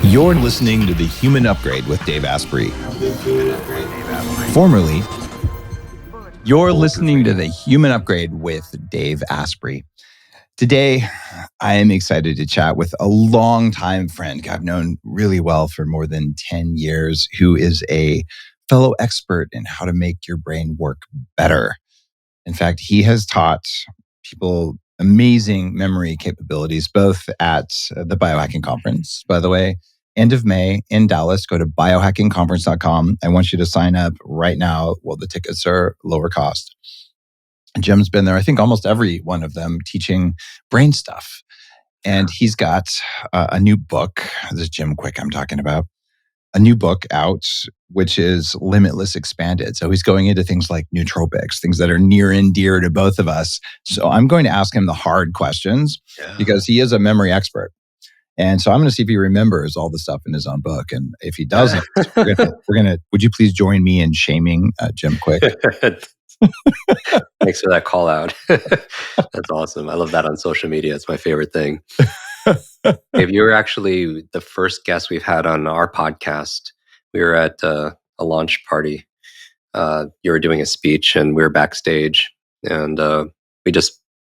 You're listening to The Human Upgrade with Dave Asprey. Formerly, you're listening to The Human Upgrade with Dave Asprey. Today, I am excited to chat with a longtime friend I've known really well for more than 10 years, who is a fellow expert in how to make your brain work better. In fact, he has taught people amazing memory capabilities, both at the Biohacking Conference, by the way, end of May in Dallas. Go to biohackingconference.com. I want you to sign up right now. Well, the tickets are lower cost. Jim's been there, I think, almost every one of them teaching brain stuff. And he's got a new book. This is Jim Kwik I'm talking about. A new book out, which is Limitless Expanded. So he's going into things like nootropics, things that are near and dear to both of us. So I'm going to ask him the hard questions because he is a memory expert. And so I'm going to see if he remembers all the stuff in his own book. And if he doesn't, we're gonna. Would you please join me in shaming Jim Kwik? Thanks for that call out. That's awesome. I love that on social media. It's my favorite thing. Dave, you were actually the first guest we've had on our podcast. We were at a launch party. You were doing a speech and we were backstage. And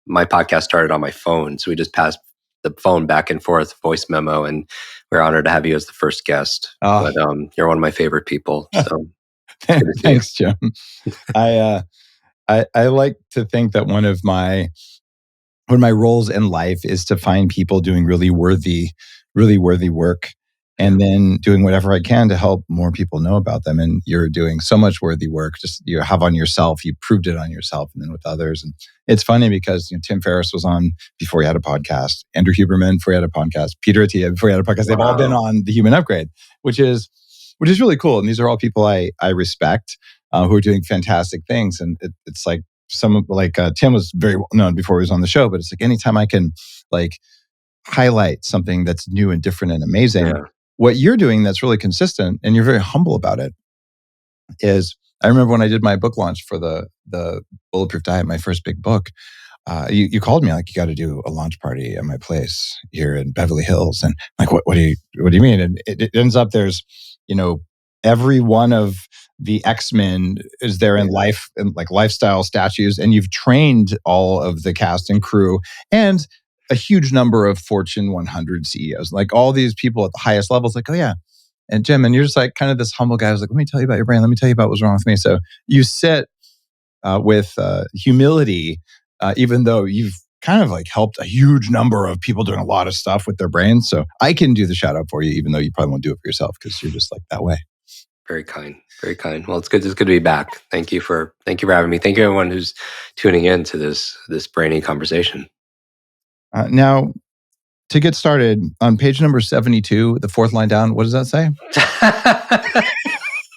my podcast started on my phone. So we just passed the phone back and forth, voice memo, and we're honored to have you as the first guest. But you're one of my favorite people. So thanks, Jim. I like to think that one of my roles in life is to find people doing really worthy work, and then doing whatever I can to help more people know about them. And you're doing so much worthy work. Just you have on yourself. You proved it on yourself, and then with others. And it's funny because Tim Ferriss was on before he had a podcast. Andrew Huberman before he had a podcast. Peter Attia before he had a podcast. They've all been on The Human Upgrade, which is really cool. And these are all people I respect who are doing fantastic things. And it's like Tim was very well known before he was on the show, but it's like anytime I can highlight something that's new and different and amazing. Yeah. What you're doing that's really consistent, and you're very humble about it, is I remember when I did my book launch for the Bulletproof Diet, my first big book, you called me like, you got to do a launch party at my place here in Beverly Hills. And I'm like, what do you mean? And it ends up there's, every one of the X-Men is there in life and like lifestyle statues, and you've trained all of the cast and crew and a huge number of Fortune 100 CEOs, like all these people at the highest levels, like, oh yeah. And Jim, and you're just like kind of this humble guy who's like, let me tell you about your brain. Let me tell you about what's wrong with me. So you sit with humility, even though you've kind of like helped a huge number of people doing a lot of stuff with their brains. So I can do the shout out for you, even though you probably won't do it for yourself because you're just like that way. Very kind, very kind. Well, it's good to be back. Thank you for having me. Thank you everyone who's tuning in to this brainy conversation. Now, to get started, on page number 72, the fourth line down, what does that say?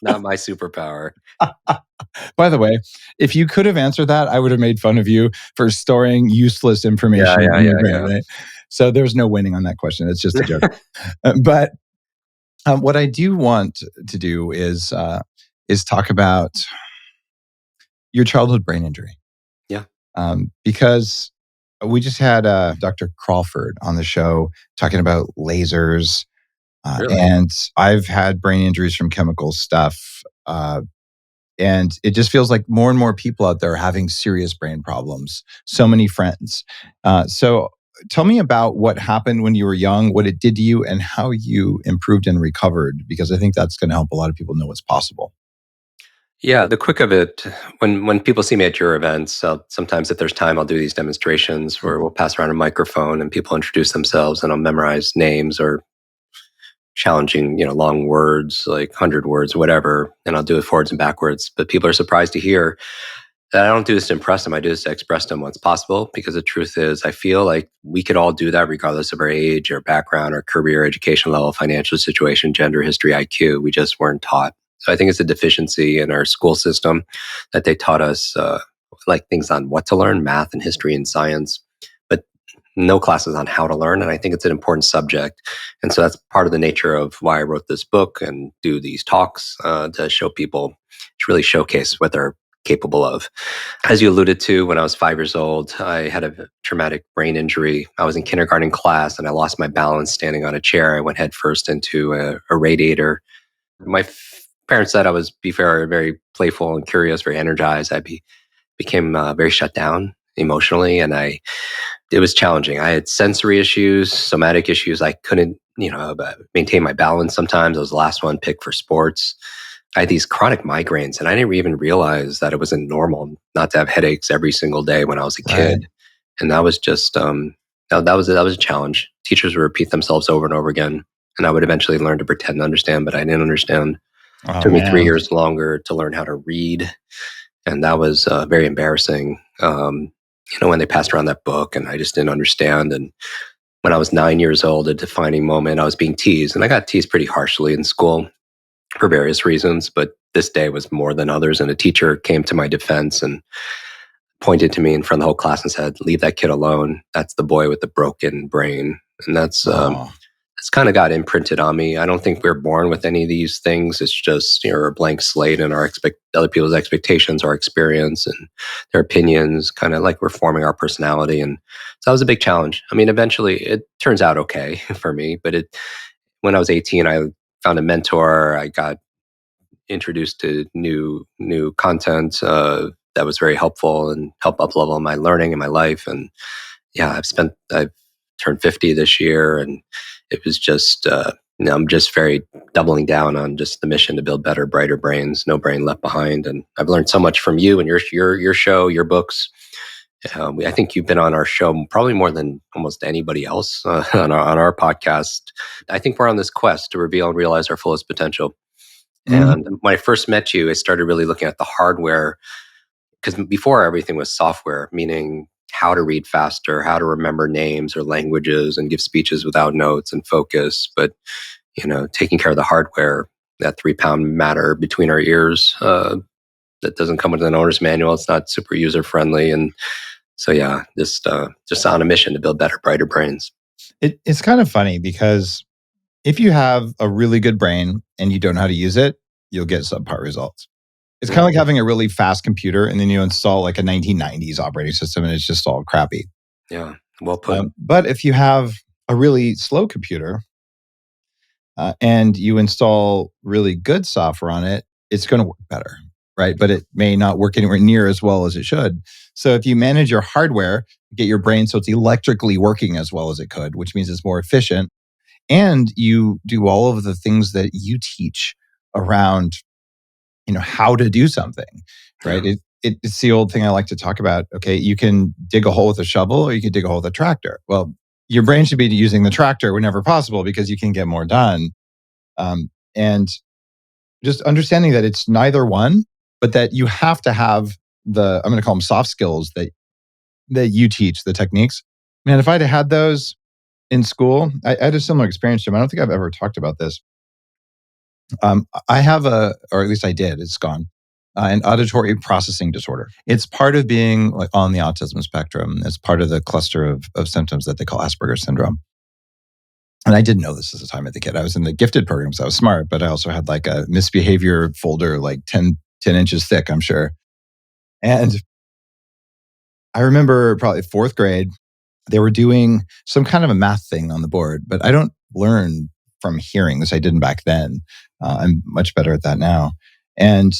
Not my superpower. By the way, if you could have answered that, I would have made fun of you for storing useless information in your brain, right? So there's no winning on that question. It's just a joke. But what I do want to do is talk about your childhood brain injury. Yeah. Because we just had Dr. Crawford on the show talking about lasers. Really? And I've had brain injuries from chemical stuff. And it just feels like more and more people out there are having serious brain problems. So many friends. So tell me about what happened when you were young, what it did to you, and how you improved and recovered, because I think that's going to help a lot of people know what's possible. Yeah, the quick of it, when people see me at your events, sometimes if there's time, I'll do these demonstrations where we'll pass around a microphone and people introduce themselves and I'll memorize names or challenging, long words, like 100 words, whatever, and I'll do it forwards and backwards. But people are surprised to hear that I don't do this to impress them. I do this to express to them what's possible, because the truth is I feel like we could all do that regardless of our age or background or career, education level, financial situation, gender, history, IQ. We just weren't taught. So I think it's a deficiency in our school system that they taught us like things on what to learn, math and history and science, but no classes on how to learn. And I think it's an important subject. And so that's part of the nature of why I wrote this book and do these talks to show people, to really showcase what their capable of. As you alluded to, when I was 5 years old, I had a traumatic brain injury. I was in kindergarten class and I lost my balance standing on a chair. I went headfirst into a radiator. My parents said I was, be fair, very playful and curious, very energized. Became very shut down emotionally, and it was challenging. I had sensory issues, somatic issues. I couldn't, maintain my balance sometimes. I was the last one picked for sports. I had these chronic migraines, and I didn't even realize that it wasn't normal not to have headaches every single day when I was a Right. kid. And that was just that was a challenge. Teachers would repeat themselves over and over again, and I would eventually learn to pretend to understand, but I didn't understand. Oh Took me three man. years longer to learn how to read, and that was very embarrassing. When they passed around that book, and I just didn't understand. And when I was 9 years old, a defining moment, I was being teased, and I got teased pretty harshly in school for various reasons, but this day was more than others. And a teacher came to my defense and pointed to me in front of the whole class and said, "Leave that kid alone. That's the boy with the broken brain." And Oh. that's kind of got imprinted on me. I don't think we're born with any of these things. It's just a blank slate, and other people's expectations, our experience, and their opinions, kind of like we're forming our personality. And so that was a big challenge. I mean, eventually it turns out okay for me, but when I was 18, I found a mentor. I got introduced to new content that was very helpful and helped up level my learning in my life. And yeah, I've turned 50 this year, and it was just I'm just very doubling down on just the mission to build better, brighter brains, no brain left behind. And I've learned so much from you and your show, your books. I think you've been on our show probably more than almost anybody else on our podcast. I think we're on this quest to reveal and realize our fullest potential. Mhm. And when I first met you, I started really looking at the hardware, because before everything was software, meaning how to read faster, how to remember names or languages and give speeches without notes and focus. But, taking care of the hardware, that 3 pound matter between our ears, that doesn't come with an owner's manual. It's not super user friendly. And so, yeah, just on a mission to build better, brighter brains. It's kind of funny because if you have a really good brain and you don't know how to use it, you'll get subpar results. It's kind Yeah. of like having a really fast computer and then you install like a 1990s operating system and it's just all crappy. Yeah. Well put. But if you have a really slow computer and you install really good software on it, it's going to work better, right? But it may not work anywhere near as well as it should. So if you manage your hardware, get your brain so it's electrically working as well as it could, which means it's more efficient, and you do all of the things that you teach around, how to do something, right? Yeah. It's the old thing I like to talk about. Okay, you can dig a hole with a shovel or you can dig a hole with a tractor. Well, your brain should be using the tractor whenever possible because you can get more done. And just understanding that it's neither one, but that you have to have I'm going to call them soft skills that you teach, the techniques. Man, if I'd have had those in school, I had a similar experience, Jim. I don't think I've ever talked about this. I have or at least I did, it's gone, an auditory processing disorder. It's part of being like on the autism spectrum. It's part of the cluster of symptoms that they call Asperger's syndrome. And I didn't know this at the time as a kid. I was in the gifted programs. I was smart, but I also had like a misbehavior folder, like 10 inches thick, I'm sure. And I remember probably fourth grade, they were doing some kind of a math thing on the board, but I don't learn from hearing this. I didn't back then. I'm much better at that now. And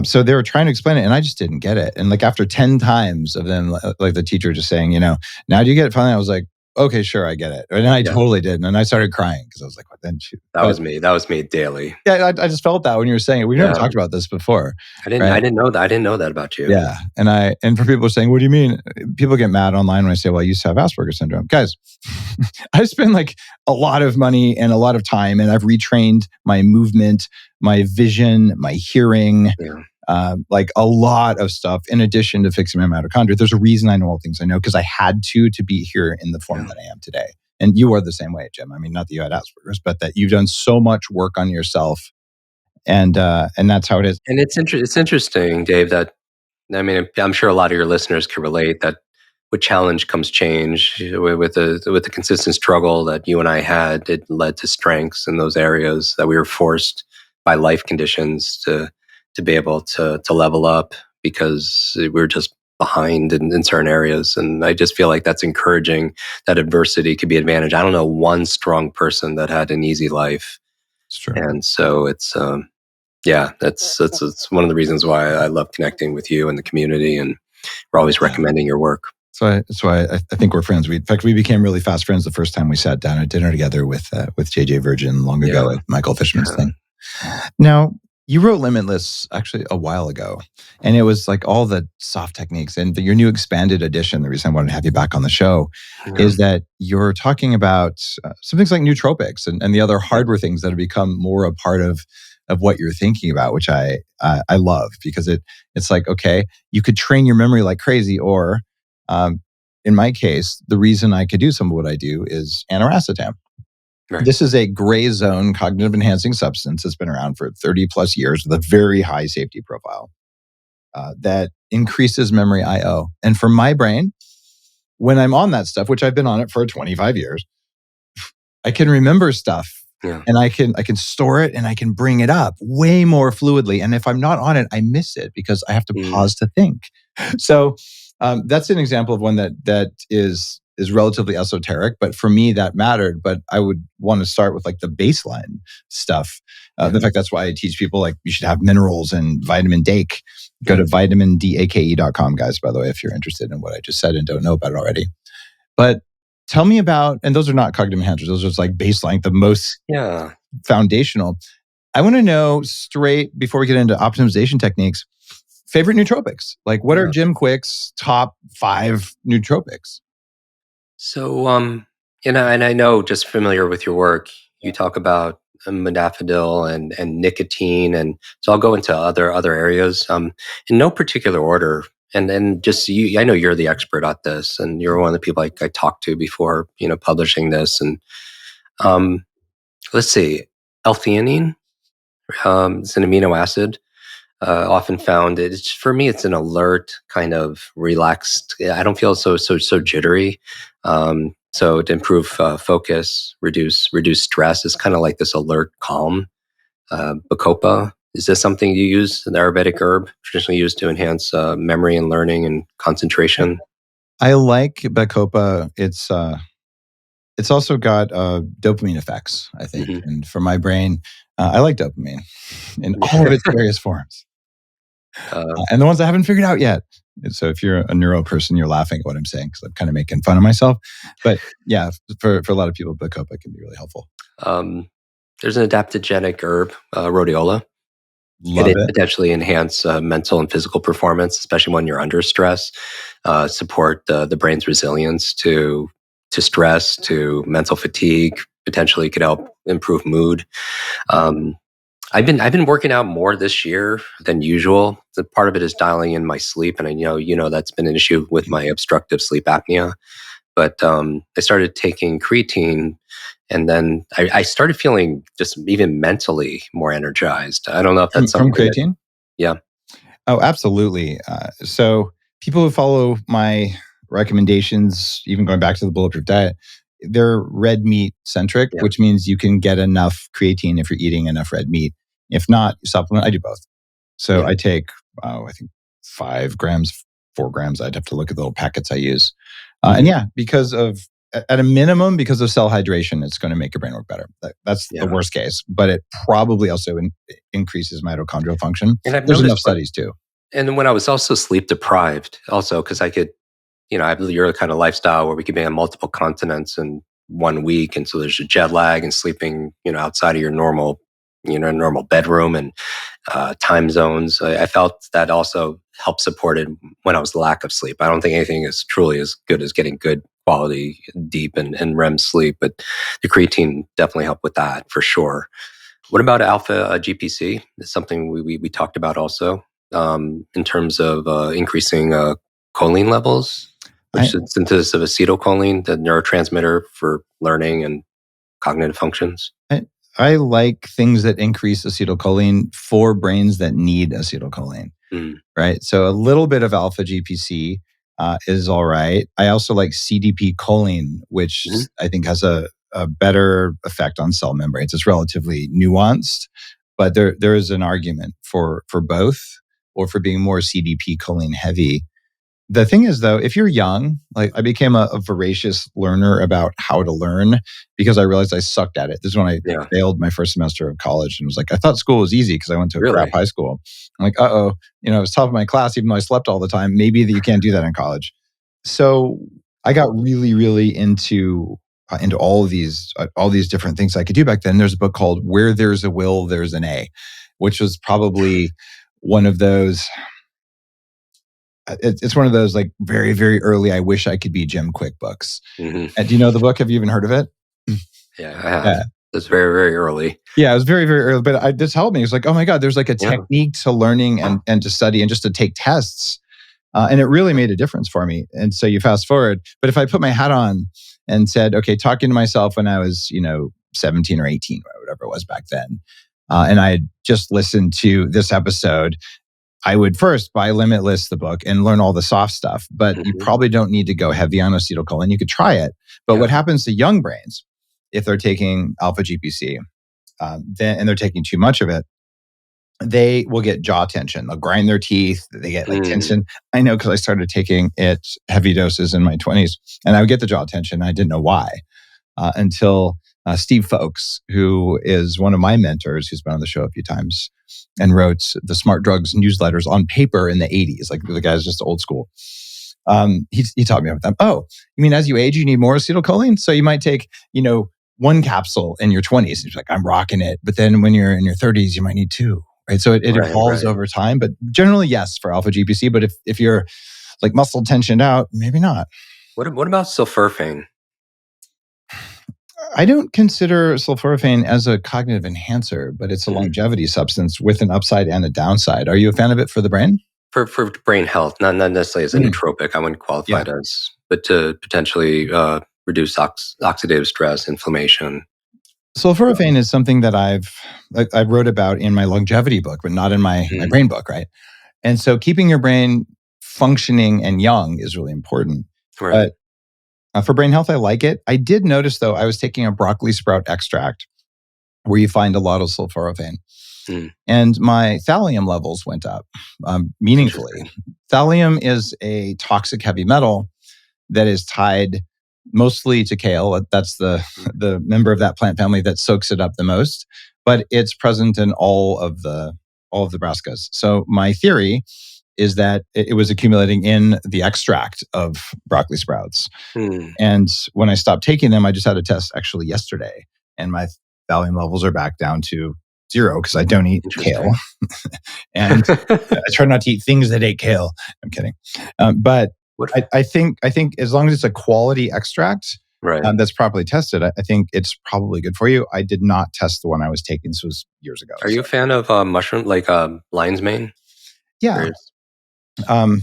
so they were trying to explain it, and I just didn't get it. And like after 10 times of them, like the teacher just saying, now do you get it? Finally, I was like, okay, sure, I get it. And I Yeah. totally did. And I started crying because I was like, what then? That was me. That was me daily. Yeah, I just felt that when you were saying it. We've never Yeah. talked about this before. I didn't. Right? I didn't know that. I didn't know that about you. Yeah. And for people saying, what do you mean? People get mad online when I say, well, I used to have Asperger's syndrome. Guys, I spend like a lot of money and a lot of time, and I've retrained my movement, my vision, my hearing, like a lot of stuff in addition to fixing my mitochondria. There's a reason I know all the things I know because I had to be here in the form that I am today. And you are the same way, Jim. I mean, not that you had Asperger's, but that you've done so much work on yourself, and that's how it is. And it's interesting, Dave, that, I mean, I'm sure a lot of your listeners can relate that with challenge comes change. With the consistent struggle that you and I had, it led to strengths in those areas that we were forced by life conditions to be able to level up. because we're just behind in certain areas. And I just feel like that's encouraging that adversity could be an advantage. I don't know one strong person that had an easy life. It's true. And so it's, yeah, that's one of the reasons why I love connecting with you and the community, and we're always recommending your work. So I think we're friends. In fact, we became really fast friends the first time we sat down at dinner together with JJ Virgin long ago at Michael Fishman's thing. Now, you wrote Limitless actually a while ago, and it was like all the soft techniques. And your new expanded edition, the reason I wanted to have you back on the show, is that you're talking about some things like nootropics and the other hardware things that have become more a part of what you're thinking about, which I love, because it's like, okay, you could train your memory like crazy, or in my case, the reason I could do some of what I do is aniracetam. Right. This is a gray zone cognitive enhancing substance that's been around for 30 plus years with a very high safety profile that increases memory I/O. And for my brain, when I'm on that stuff, which I've been on it for 25 years, I can remember stuff. Yeah. And I can store it and I can bring it up way more fluidly. And if I'm not on it, I miss it because I have to pause to think. So that's an example of one that is relatively esoteric, but for me that mattered. But I would want to start with like the baseline stuff. In fact, that's why I teach people like you should have minerals and vitamin DAKE. Go to vitamindake.com, guys, by the way, if you're interested in what I just said and don't know about it already. But tell me about, and those are not cognitive enhancers, those are just like baseline, the most foundational. I want to know straight before we get into optimization techniques, favorite nootropics. Like what are Jim Kwik's top 5 nootropics? So, and I know, just familiar with your work, you talk about modafinil and nicotine, and so I'll go into other areas in no particular order. And just you, I know you're the expert at this, and you're one of the people I talked to before, publishing this. And let's see, L-theanine, it's an amino acid. Often found, it's for me, it's an alert kind of relaxed. I don't feel so jittery. So to improve focus, reduce stress, is kind of like this alert calm. Bacopa, is this something you use? An Ayurvedic herb traditionally used to enhance memory and learning and concentration. I like Bacopa. It's also got dopamine effects, I think, and for my brain, I like dopamine in all of its various forms. And the ones I haven't figured out yet. So if you're a neuro person, you're laughing at what I'm saying because I'm kind of making fun of myself. But yeah, for a lot of people, Bacopa can be really helpful. There's an adaptogenic herb, rhodiola. Love it. Potentially enhance mental and physical performance, especially when you're under stress. Support the brain's resilience to stress, to mental fatigue. Potentially could help improve mood. I've been working out more this year than usual. The part of it is dialing in my sleep, and I know that's been an issue with my obstructive sleep apnea. But I started taking creatine, and then I started feeling just even mentally more energized. I don't know if that's something from creatine. Yeah. Oh, absolutely. So people who follow my recommendations, even going back to the bulletproof diet, they're red meat centric, which means you can get enough creatine if you're eating enough red meat. If not, you supplement. I do both. So I take, I think 5 grams, 4 grams. I'd have to look at the little packets I use. And yeah, because of, at a minimum, because of cell hydration, it's going to make your brain work better. That's the worst case, but it probably also increases mitochondrial function. And there's enough studies too. And when I was also sleep deprived, also because I could, I have your kind of lifestyle where we could be on multiple continents in 1 week, and so there's a jet lag and sleeping, outside of your normal bedroom and time zones. I felt that also helped supported when I was lack of sleep. I don't think anything is truly as good as getting good quality, deep and REM sleep, but the creatine definitely helped with that for sure. What about alpha GPC? It's something we talked about also in terms of increasing choline levels, which is synthesis of acetylcholine, the neurotransmitter for learning and cognitive functions. I like things that increase acetylcholine for brains that need acetylcholine, right? So a little bit of alpha GPC is all right. I also like CDP choline, which I think has a better effect on cell membranes. It's relatively nuanced, but there is an argument for both. or for being more CDP choline heavy. The thing is, though, if you're young, like I became a voracious learner about how to learn because I realized I sucked at it. This is when I Yeah. failed my first semester of college and was like, I thought school was easy because I went to a crap Really? high school. I'm like, I was top of my class even though I slept all the time. Maybe that you can't do that in college. So I got really, really into all these different things I could do back then. There's a book called Where There's a Will, There's an A, which was probably one of those it's one of those like very, very early, I wish I could be Jim Kwik books. Hmm. Do you know the book? Have you even heard of it? Yeah, I have. Yeah. It's very, very early. Yeah, it was very, very early, but this helped me. It's like, oh my God, there's like a Yeah. technique to learning and to study and just to take tests. And it really made a difference for me. And so you fast forward. But if I put my hat on and said, okay, talking to myself when I was, 17 or 18, or whatever it was back then, and I had just listened to this episode, I would first buy Limitless, the book, and learn all the soft stuff. But you Hmm. probably don't need to go heavy on acetylcholine. You could try it. But Yeah. what happens to young brains if they're taking alpha GPC and they're taking too much of it? They will get jaw tension. They'll grind their teeth. They get like Mm. tension. I know because I started taking it heavy doses in my 20s, and I would get the jaw tension. I didn't know why until Steve Folks, who is one of my mentors, who's been on the show a few times and wrote the Smart Drugs newsletters on paper in the 80s. Like the guy's just old school. He taught me about them. Oh, you mean as you age, you need more acetylcholine? So you might take, one capsule in your 20s. It's like, I'm rocking it. But then when you're in your 30s, you might need two. Right. So it Right, evolves right. over time. But generally, yes, for alpha GPC. But if you're like muscle tensioned out, maybe not. What about sulforaphane? I don't consider sulforaphane as a cognitive enhancer, but it's a Mm. longevity substance with an upside and a downside. Are you a fan of it for the brain? For brain health, not necessarily as a Mm, nootropic. I wouldn't qualify yeah. it as, but to potentially reduce oxidative stress, inflammation. Sulforaphane is something that I wrote about in my longevity book, but not in my Mm. brain book, right? And so keeping your brain functioning and young is really important. Right. But for brain health, I like it. I did notice though, I was taking a broccoli sprout extract where you find a lot of sulforaphane. Mm. And my thallium levels went up meaningfully. Interesting. Thallium is a toxic heavy metal that is tied mostly to kale. That's the Mm. the member of that plant family that soaks it up the most. But it's present in all of the brassicas. So my theory is that it was accumulating in the extract of broccoli sprouts. Mm. And when I stopped taking them, I just had a test actually yesterday, and my thallium levels are back down to zero because I don't eat kale. Interesting. And I try not to eat things that ate kale. I'm kidding. But What? I think as long as it's a quality extract Right. that's properly tested, I think it's probably good for you. I did not test the one I was taking. This was years ago. Are you So a fan of mushroom, like lion's mane? Or yeah, um,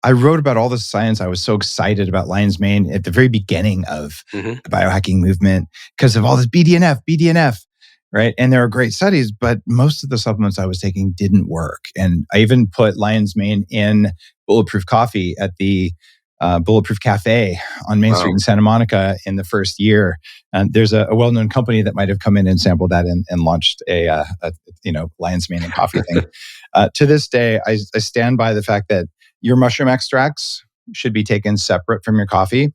I wrote about all the science. I was so excited about lion's mane at the very beginning of Mhm. the biohacking movement because of all this BDNF, right? And there are great studies, but most of the supplements I was taking didn't work. And I even put lion's mane in bulletproof coffee at the Bulletproof Cafe on Main Street Wow. in Santa Monica in the first year. And there's a well-known company that might have come in and sampled that and launched a lion's mane and coffee thing. To this day, I stand by the fact that your mushroom extracts should be taken separate from your coffee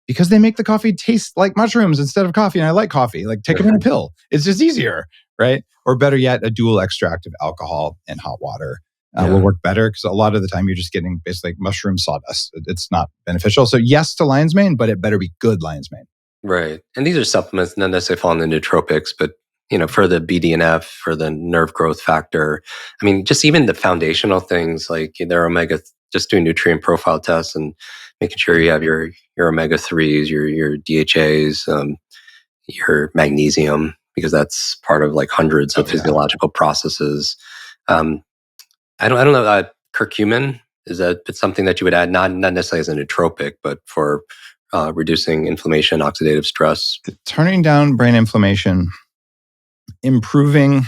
because they make the coffee taste like mushrooms instead of coffee. And I like coffee. Like take them in a pill. It's just easier, right? Or better yet, a dual extract of alcohol and hot water will Yeah. work better because a lot of the time you're just getting basically like mushroom sawdust. It's not beneficial. So yes to lion's mane, but it better be good lion's mane. Right. And these are supplements, not necessarily fall in the nootropics, but for the BDNF, for the nerve growth factor. I mean, just even the foundational things like their omega, just doing nutrient profile tests and making sure you have your omega threes, your DHAs, your magnesium, because that's part of like hundreds of Oh yeah. physiological processes. Um, I don't know. Curcumin, is that something that you would add, not necessarily as a nootropic, but for reducing inflammation, oxidative stress? Turning down brain inflammation, improving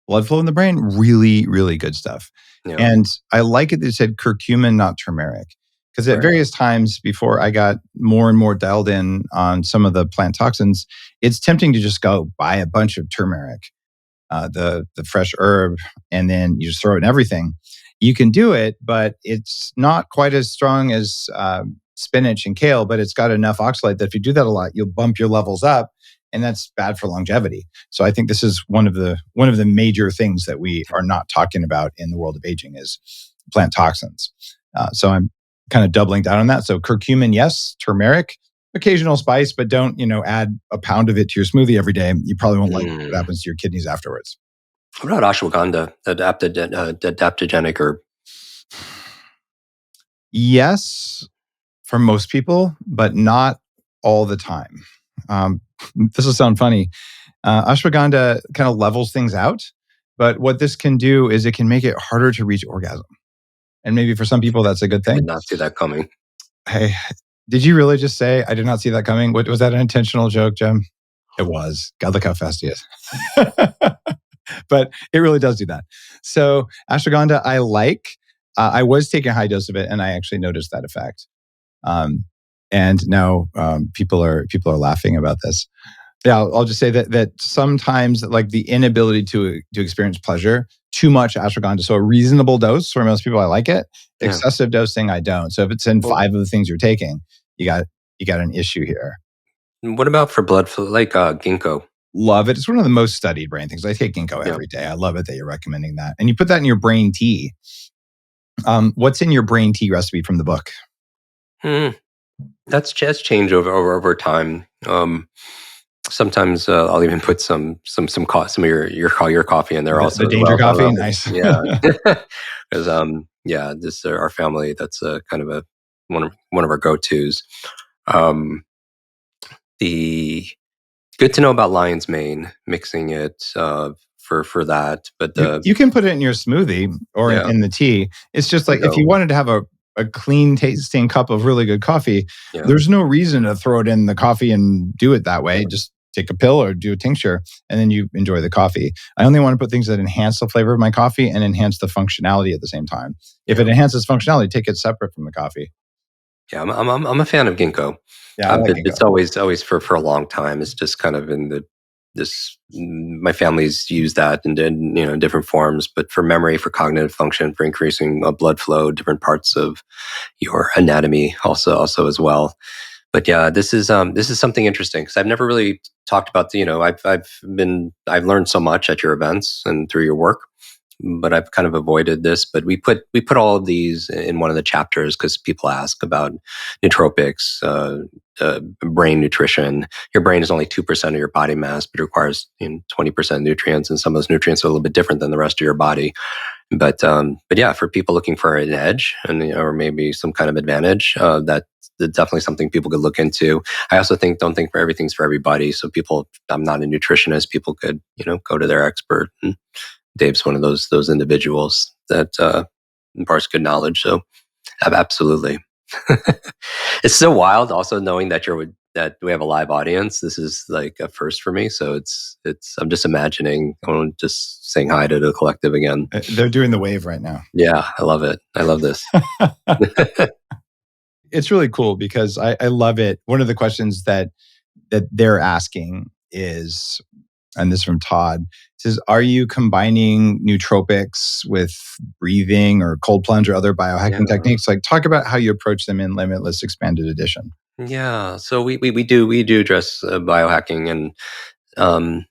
blood flow in the brain, really, really good stuff. Yeah. And I like it that it said curcumin, not turmeric. Because at Right. various times before I got more and more dialed in on some of the plant toxins, it's tempting to just go buy a bunch of turmeric, the fresh herb, and then you just throw it in everything. you can do it, but it's not quite as strong as spinach and kale, but it's got enough oxalate that if you do that a lot, you'll bump your levels up, and that's bad for longevity. So I think this is one of the major things that we are not talking about in the world of aging is plant toxins. So I'm kind of doubling down on that. So curcumin, yes, turmeric, occasional spice, but don't add a pound of it to your smoothie every day. You probably won't like what happens to your kidneys afterwards. What about ashwagandha, adaptogenic herb? Yes, for most people, but not all the time. This will sound funny. Ashwagandha kind of levels things out, but what this can do is it can make it harder to reach orgasm. And maybe for some people, that's a good I did thing. not see that coming. Hey, did you really just say, I did not see that coming? What, was that an intentional joke, Jim? It was. God, look how fast he is. But it really does do that. So ashwagandha, I like. I was taking a high dose of it, and I actually noticed that effect. And now people are laughing about this. Yeah, I'll just say that sometimes, like, the inability to experience pleasure, too much ashwagandha. So a reasonable dose for most people, I like it. Yeah. Excessive dosing, I don't. So if it's in 5 of the things you're taking, you got an issue here. What about for blood flow, like ginkgo? Love it. It's one of the most studied brain things. I take ginkgo every day. I love it that you're recommending that. And you put that in your brain tea. What's in your brain tea recipe from the book? That's changed over time. Sometimes I'll even put some of your coffee in there also. The danger coffee, nice. Yeah, because this our family. That's kind of one of our go-tos. The good to know about lion's mane, mixing it for that. But you can put it in your smoothie or in the tea. It's just like if you wanted to have a clean tasting cup of really good coffee, there's no reason to throw it in the coffee and do it that way. Just take a pill or do a tincture, and then you enjoy the coffee. I only want to put things that enhance the flavor of my coffee and enhance the functionality at the same time. If it enhances functionality, take it separate from the coffee. Yeah, I'm a fan of ginkgo. Yeah, I like ginkgo. It's always for a long time. It's just kind of in my family's used that in different forms, but for memory, for cognitive function, for increasing blood flow, different parts of your anatomy also as well. But yeah, this is something interesting because I've never really talked about I've learned so much at your events and through your work, but I've kind of avoided this. But we put all of these in one of the chapters because people ask about nootropics, brain nutrition. Your brain is only 2% of your body mass, but it requires 20% nutrients, and some of those nutrients are a little bit different than the rest of your body. But yeah, for people looking for an edge or maybe some kind of advantage, that's definitely something people could look into. I also don't think for everything's for everybody. So I'm not a nutritionist. People could go to their expert. And Dave's one of those individuals that imparts good knowledge. So absolutely. It's so wild also knowing that we have a live audience. This is like a first for me. So I'm just imagining, I'm just saying hi to the collective again. They're doing the wave right now. Yeah, I love it. I love this. It's really cool because I love it. One of the questions that they're asking is, and this is from Todd, says, are you combining nootropics with breathing or cold plunge or other biohacking techniques? Like, talk about how you approach them in Limitless Expanded Edition. Yeah, so we do address biohacking, and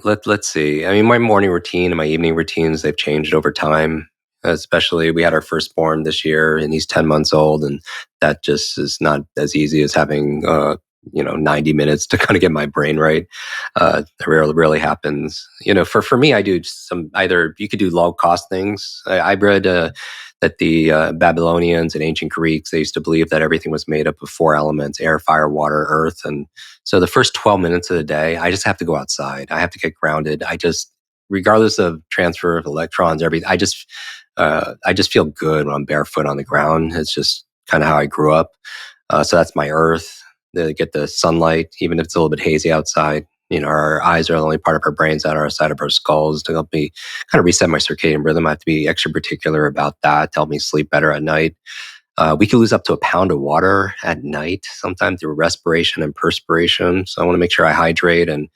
let's see. I mean, my morning routine and my evening routines, they've changed over time. Especially, we had our firstborn this year, and he's 10 months old, and that just is not as easy as having 90 minutes to kind of get my brain right. It rarely happens. For me, I do either you could do low cost things. I read that the Babylonians and ancient Greeks, they used to believe that everything was made up of 4 elements: air, fire, water, earth. And so the first 12 minutes of the day, I just have to go outside. I have to get grounded. Regardless of transfer of electrons, everything, I just feel good when I'm barefoot on the ground. It's just kind of how I grew up. So that's my earth. To get the sunlight, even if it's a little bit hazy outside. Our eyes are the only part of our brains that are outside of our skulls to help me kind of reset my circadian rhythm. I have to be extra particular about that to help me sleep better at night. We can lose up to 1 pound of water at night, sometimes through respiration and perspiration. So I want to make sure I hydrate, and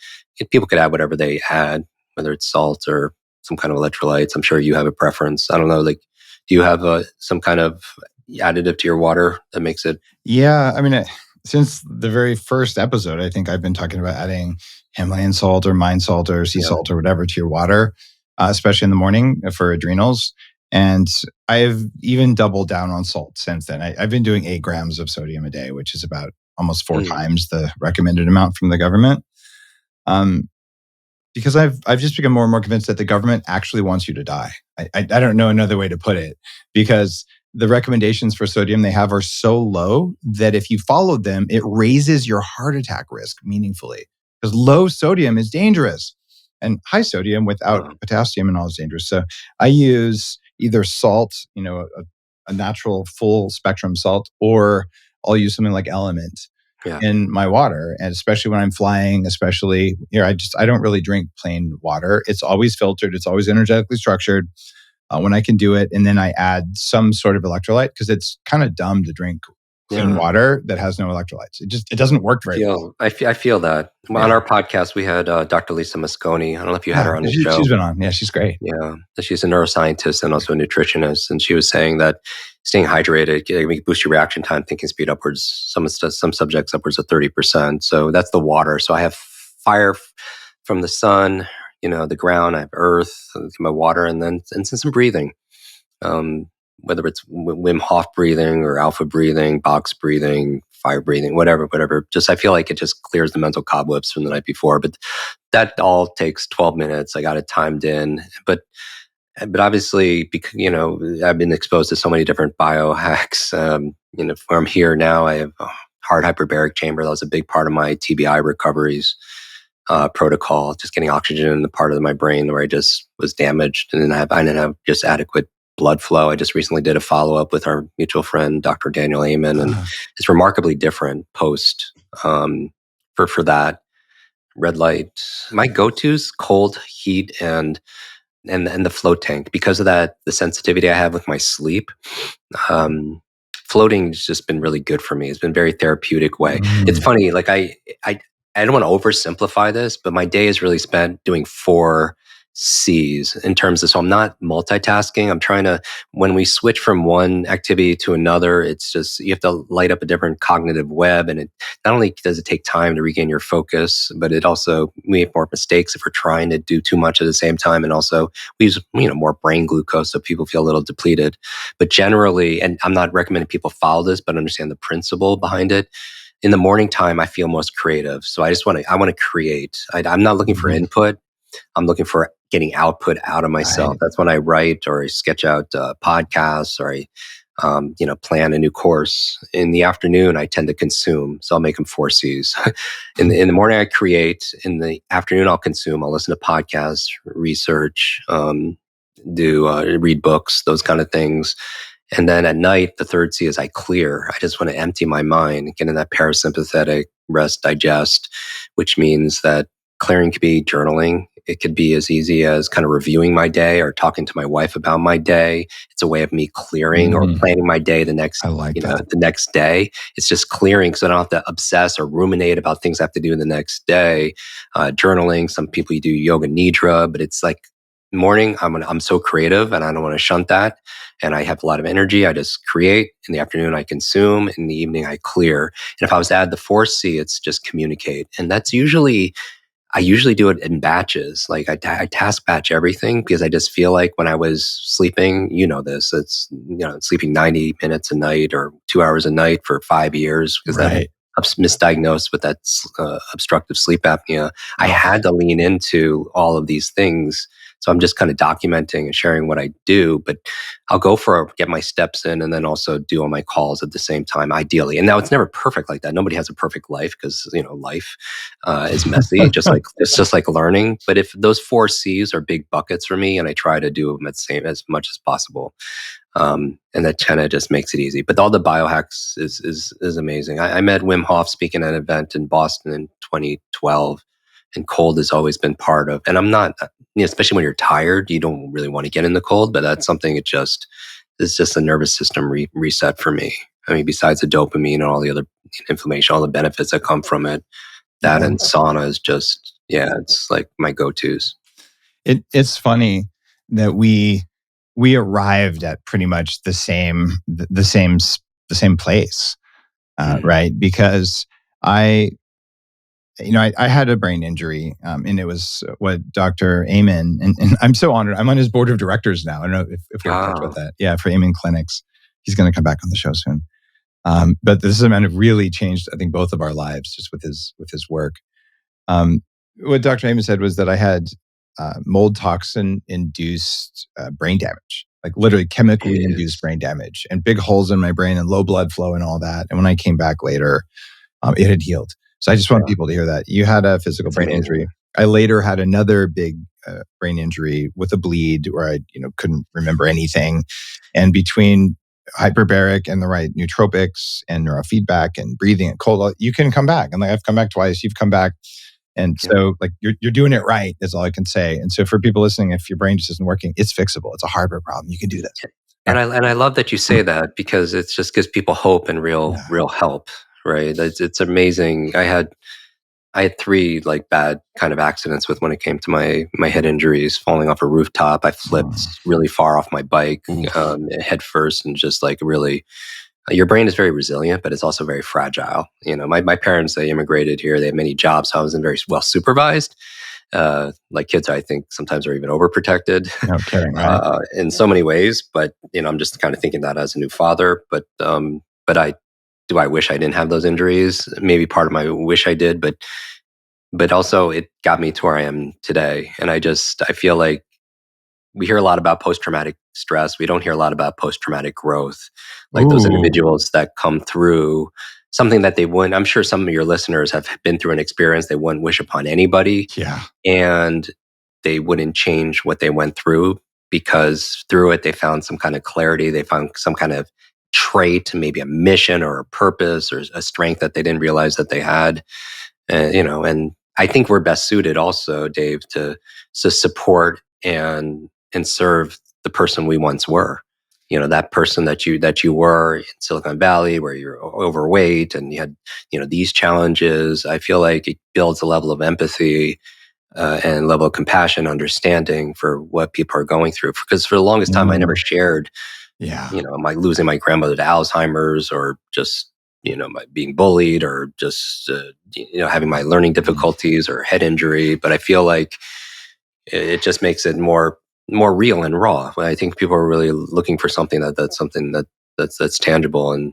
people could add whatever they add, whether it's salt or some kind of electrolytes. I'm sure you have a preference. I don't know, like Do you have some kind of additive to your water that makes it? Yeah, I mean, since the very first episode, I think I've been talking about adding Himalayan salt or mine salt or sea Yeah. salt or whatever to your water, especially in the morning for adrenals. And I've even doubled down on salt since then. I've been doing 8 grams of sodium a day, which is about almost 4 times the recommended amount from the government. Um, because I've just become more and more convinced that the government actually wants you to die. I don't know another way to put it, because the recommendations for sodium they have are so low that if you followed them, it raises your heart attack risk meaningfully. Because low sodium is dangerous, and high sodium without Oh, potassium and all is dangerous. So I use either salt, a natural full spectrum salt, or I'll use something like Element yeah. in my water. And especially when I'm flying, especially here, I don't really drink plain water. It's always filtered, it's always energetically structured when I can do it. And then I add some sort of electrolyte, because it's kind of dumb to drink clean Yeah. water that has no electrolytes. It doesn't work very well. I feel that. Yeah. On our podcast, we had Dr. Lisa Mosconi. I don't know if you had Yeah. her on the She's show. been on. Yeah, she's great. Yeah, she's a neuroscientist and also a nutritionist, and she was saying that staying hydrated can boost your reaction time, thinking speed upwards. Some subjects upwards of 30%. So that's the water. So I have fire from the sun, the ground. I have earth, my water, and then some breathing. Whether it's Wim Hof breathing or alpha breathing, box breathing, fire breathing, whatever. Just I feel like it just clears the mental cobwebs from the night before. But that all takes 12 minutes. I got it timed in, but obviously, because I've been exposed to so many different biohacks. Where I'm here now, I have a hard hyperbaric chamber. That was a big part of my TBI recoveries protocol. Just getting oxygen in the part of my brain where I just was damaged, and then I didn't have just adequate blood flow. I just recently did a follow up with our mutual friend, Dr. Daniel Amen, and it's remarkably different post for that red light. My go tos cold, heat, and the float tank because of that the sensitivity I have with my sleep. Floating has just been really good for me. It's been a very therapeutic way. It's Mm. funny, like I don't want to oversimplify this, but my day is really spent doing 4 C's in terms of, so I'm not multitasking. I'm trying to, when we switch from one activity to another, it's just, you have to light up a different cognitive web. And it not only does it take time to regain your focus, but it also, we make more mistakes if we're trying to do too much at the same time. And also we use, more brain glucose. So people feel a little depleted, but generally, and I'm not recommending people follow this, but understand the principle behind it. In the morning time, I feel most creative. So I want to create. I'm not looking for Mhm. input. I'm looking for getting output out of myself. Right. That's when I write or I sketch out podcasts or I, plan a new course. In the afternoon, I tend to consume. So I'll make them 4 C's. In the morning, I create. In the afternoon, I'll consume. I'll listen to podcasts, research, do read books, those kind of things. And then at night, the third C is I clear. I just want to empty my mind, get in that parasympathetic rest, digest, which means that clearing could be journaling. It could be as easy as kind of reviewing my day or talking to my wife about my day. It's a way of me clearing or Mm. planning my day I like that. the next day. It's just clearing because I don't have to obsess or ruminate about things I have to do in the next day. Journaling, some people do yoga nidra, but it's like morning, I'm so creative and I don't want to shunt that. And I have a lot of energy. I just create. In the afternoon, I consume. In the evening, I clear. And if I was to add the fourth C, it's just communicate. And I usually do it in batches. Like I task batch everything because I just feel like when I was sleeping, it's, sleeping 90 minutes a night or 2 hours a night for 5 years because then Right. I'm misdiagnosed with that obstructive sleep apnea. I Oh, had to lean into all of these things. So I'm just kind of documenting and sharing what I do, but I'll get my steps in and then also do all my calls at the same time, ideally. And now it's never perfect like that. Nobody has a perfect life because, life is messy, it's just like learning. But if those 4 C's are big buckets for me, and I try to do them as much as possible, and that kind of just makes it easy. But all the biohacks is amazing. I met Wim Hof speaking at an event in Boston in 2012, and cold has always been part of. And I'm not, especially when you're tired, you don't really want to get in the cold, but that's something it's just a nervous system reset for me. I mean, besides the dopamine and all the other inflammation, all the benefits that come from it, that yeah. and sauna is just, yeah, it's like my go-tos. It's funny that we we arrived at pretty much the same place, right? Because I, I had a brain injury, and it was what Dr. Amen, and I'm so honored. I'm on his board of directors now. I don't know if we've talked about Wow. that. Yeah, for Amen Clinics. He's going to come back on the show soon. But this is a man who really changed, I think, both of our lives just with his work. Um, what Dr. Amen said was that I had mold toxin induced brain damage, like literally chemically induced Jeez. brain damage, and big holes in my brain and low blood flow and all that. And when I came back later, it had healed. So I just want Yeah. people to hear that. You had a physical It's brain amazing. injury. I later had another big brain injury with a bleed where I, couldn't remember anything. And between hyperbaric and the right nootropics and neurofeedback and breathing and cold, you can come back. And like I've come back twice, you've come back. And Yeah. so like you're doing it right is all I can say. And so for people listening, if your brain just isn't working, it's fixable. It's a hardware problem. You can do this. And I love that you say that because it just gives people hope and Yeah. real help, right? It's amazing. I had three like bad kind of accidents with when it came to my head injuries, falling off a rooftop. I flipped really far off my bike, Oof. head first, and just like really, your brain is very resilient, but it's also very fragile. My parents, they immigrated here. They had many jobs, so I wasn't very well supervised. Like kids, I think sometimes are even overprotected No kidding, right? in so many ways. But I'm just kind of thinking that as a new father. But I wish I didn't have those injuries. Maybe part of my wish I did, but also it got me to where I am today. And I feel like we hear a lot about post traumatic stress. We don't hear a lot about post traumatic growth, like those Ooh. individuals that come through something that they wouldn't. I'm sure some of your listeners have been through an experience they wouldn't wish upon anybody, Yeah. and they wouldn't change what they went through because through it they found some kind of clarity. They found some kind of trait, maybe a mission or a purpose or a strength that they didn't realize that they had. And I think we're best suited also, Dave, to support and serve the person we once were. That person that you were in Silicon Valley, where you're overweight and you had these challenges. I feel like it builds a level of empathy and level of compassion, understanding for what people are going through. Because for the longest time, I never Mm. shared, Yeah. my losing my grandmother to Alzheimer's, or just my being bullied, or just having my learning Mm. difficulties or head injury. But I feel like it just makes it more real and raw. I think people are really looking for something that's something that's tangible. And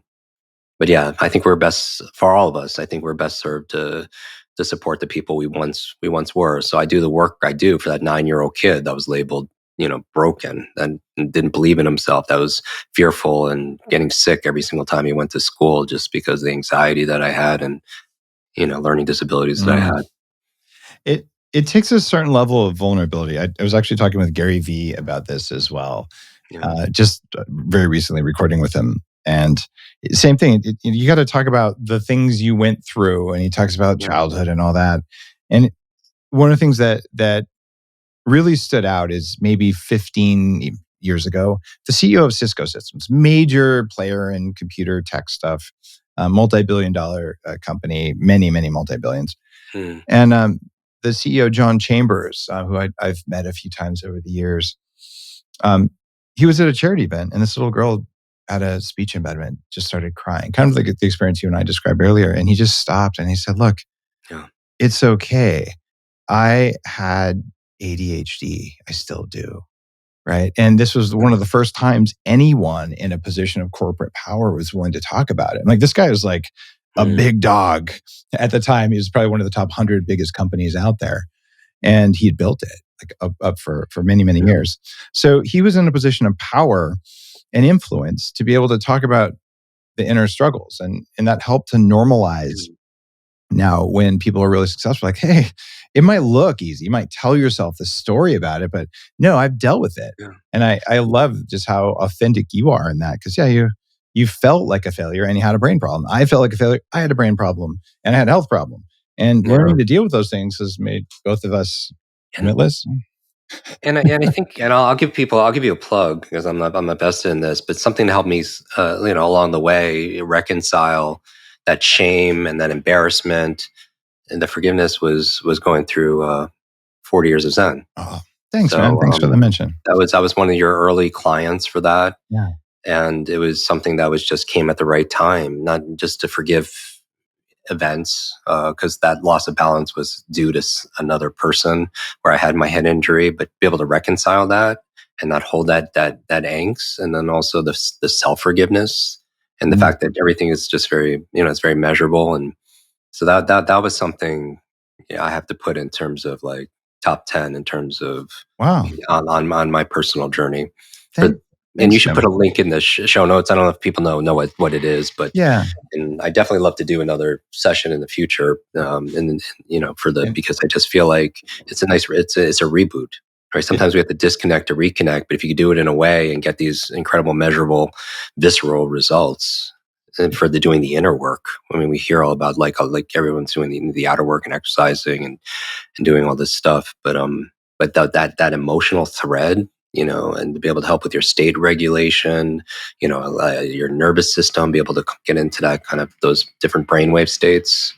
but yeah, I think we're best for all of us. I think we're best served to support the people we once were. So I do the work I do for that 9-year-old kid that was labeled broken and didn't believe in himself, that was fearful and getting sick every single time he went to school just because of the anxiety that I had and learning disabilities that I Mm. had. It takes a certain level of vulnerability. I was actually talking with Gary Vee about this as well, Yeah. just very recently, recording with him. And same thing. You got to talk about the things you went through, and he talks about Yeah. childhood and all that. And one of the things that really stood out is maybe 15 years ago, the CEO of Cisco Systems, major player in computer tech stuff, multi-billion-dollar company, many multi-billions. Mm. And the CEO, John Chambers, who I've met a few times over the years, he was at a charity event, and this little girl had a speech impediment, just started crying, kind of like the experience you and I described earlier. And he just stopped and he said, "Look, Yeah. it's okay. I had ADHD. I still do." Right. And this was one of the first times anyone in a position of corporate power was willing to talk about it. Like, this guy was like a Mm. big dog at the time. He was probably one of the top 100 biggest companies out there. And he had built it like up for many Yeah. years. So he was in a position of power and influence to be able to talk about the inner struggles. And that helped to normalize. Mm. Now, when people are really successful, like, hey, it might look easy. You might tell yourself the story about it, but no, I've dealt with it. Yeah. And I love just how authentic you are in that. Because, yeah, you felt like a failure and you had a brain problem. I felt like a failure. I had a brain problem and I had a health problem. And Yeah. learning to deal with those things has made both of us And limitless. and I think, and I'll give you a plug because I'm the best in this, but something to help me, along the way reconcile that shame and that embarrassment and the forgiveness was going through 40 years of Zen. Oh, Thanks, man. So Thanks for the mention. I was one of your early clients for that. Yeah. And it was something that was just came at the right time, not just to forgive events, because that loss of balance was due to another person where I had my head injury, but be able to reconcile that and not hold that angst, and then also the self forgiveness and the Mm. fact that everything is just very, it's very measurable. And so that was something, I have to put in terms of like top 10 in terms of Wow. on my personal journey. For Thank, and Thanks, you should put Jim. a link in the show notes. I don't know if people know what it is, but Yeah. and I definitely love to do another session in the future. And for Yeah. because I just feel like it's a reboot. Right. Yeah. Sometimes we have to disconnect to reconnect, but if you could do it in a way and get these incredible, measurable, visceral results, and for doing the inner work. I mean, we hear all about like everyone's doing the outer work and exercising and doing all this stuff, but that emotional thread, and to be able to help with your state regulation, your nervous system, be able to get into that kind of those different brainwave states.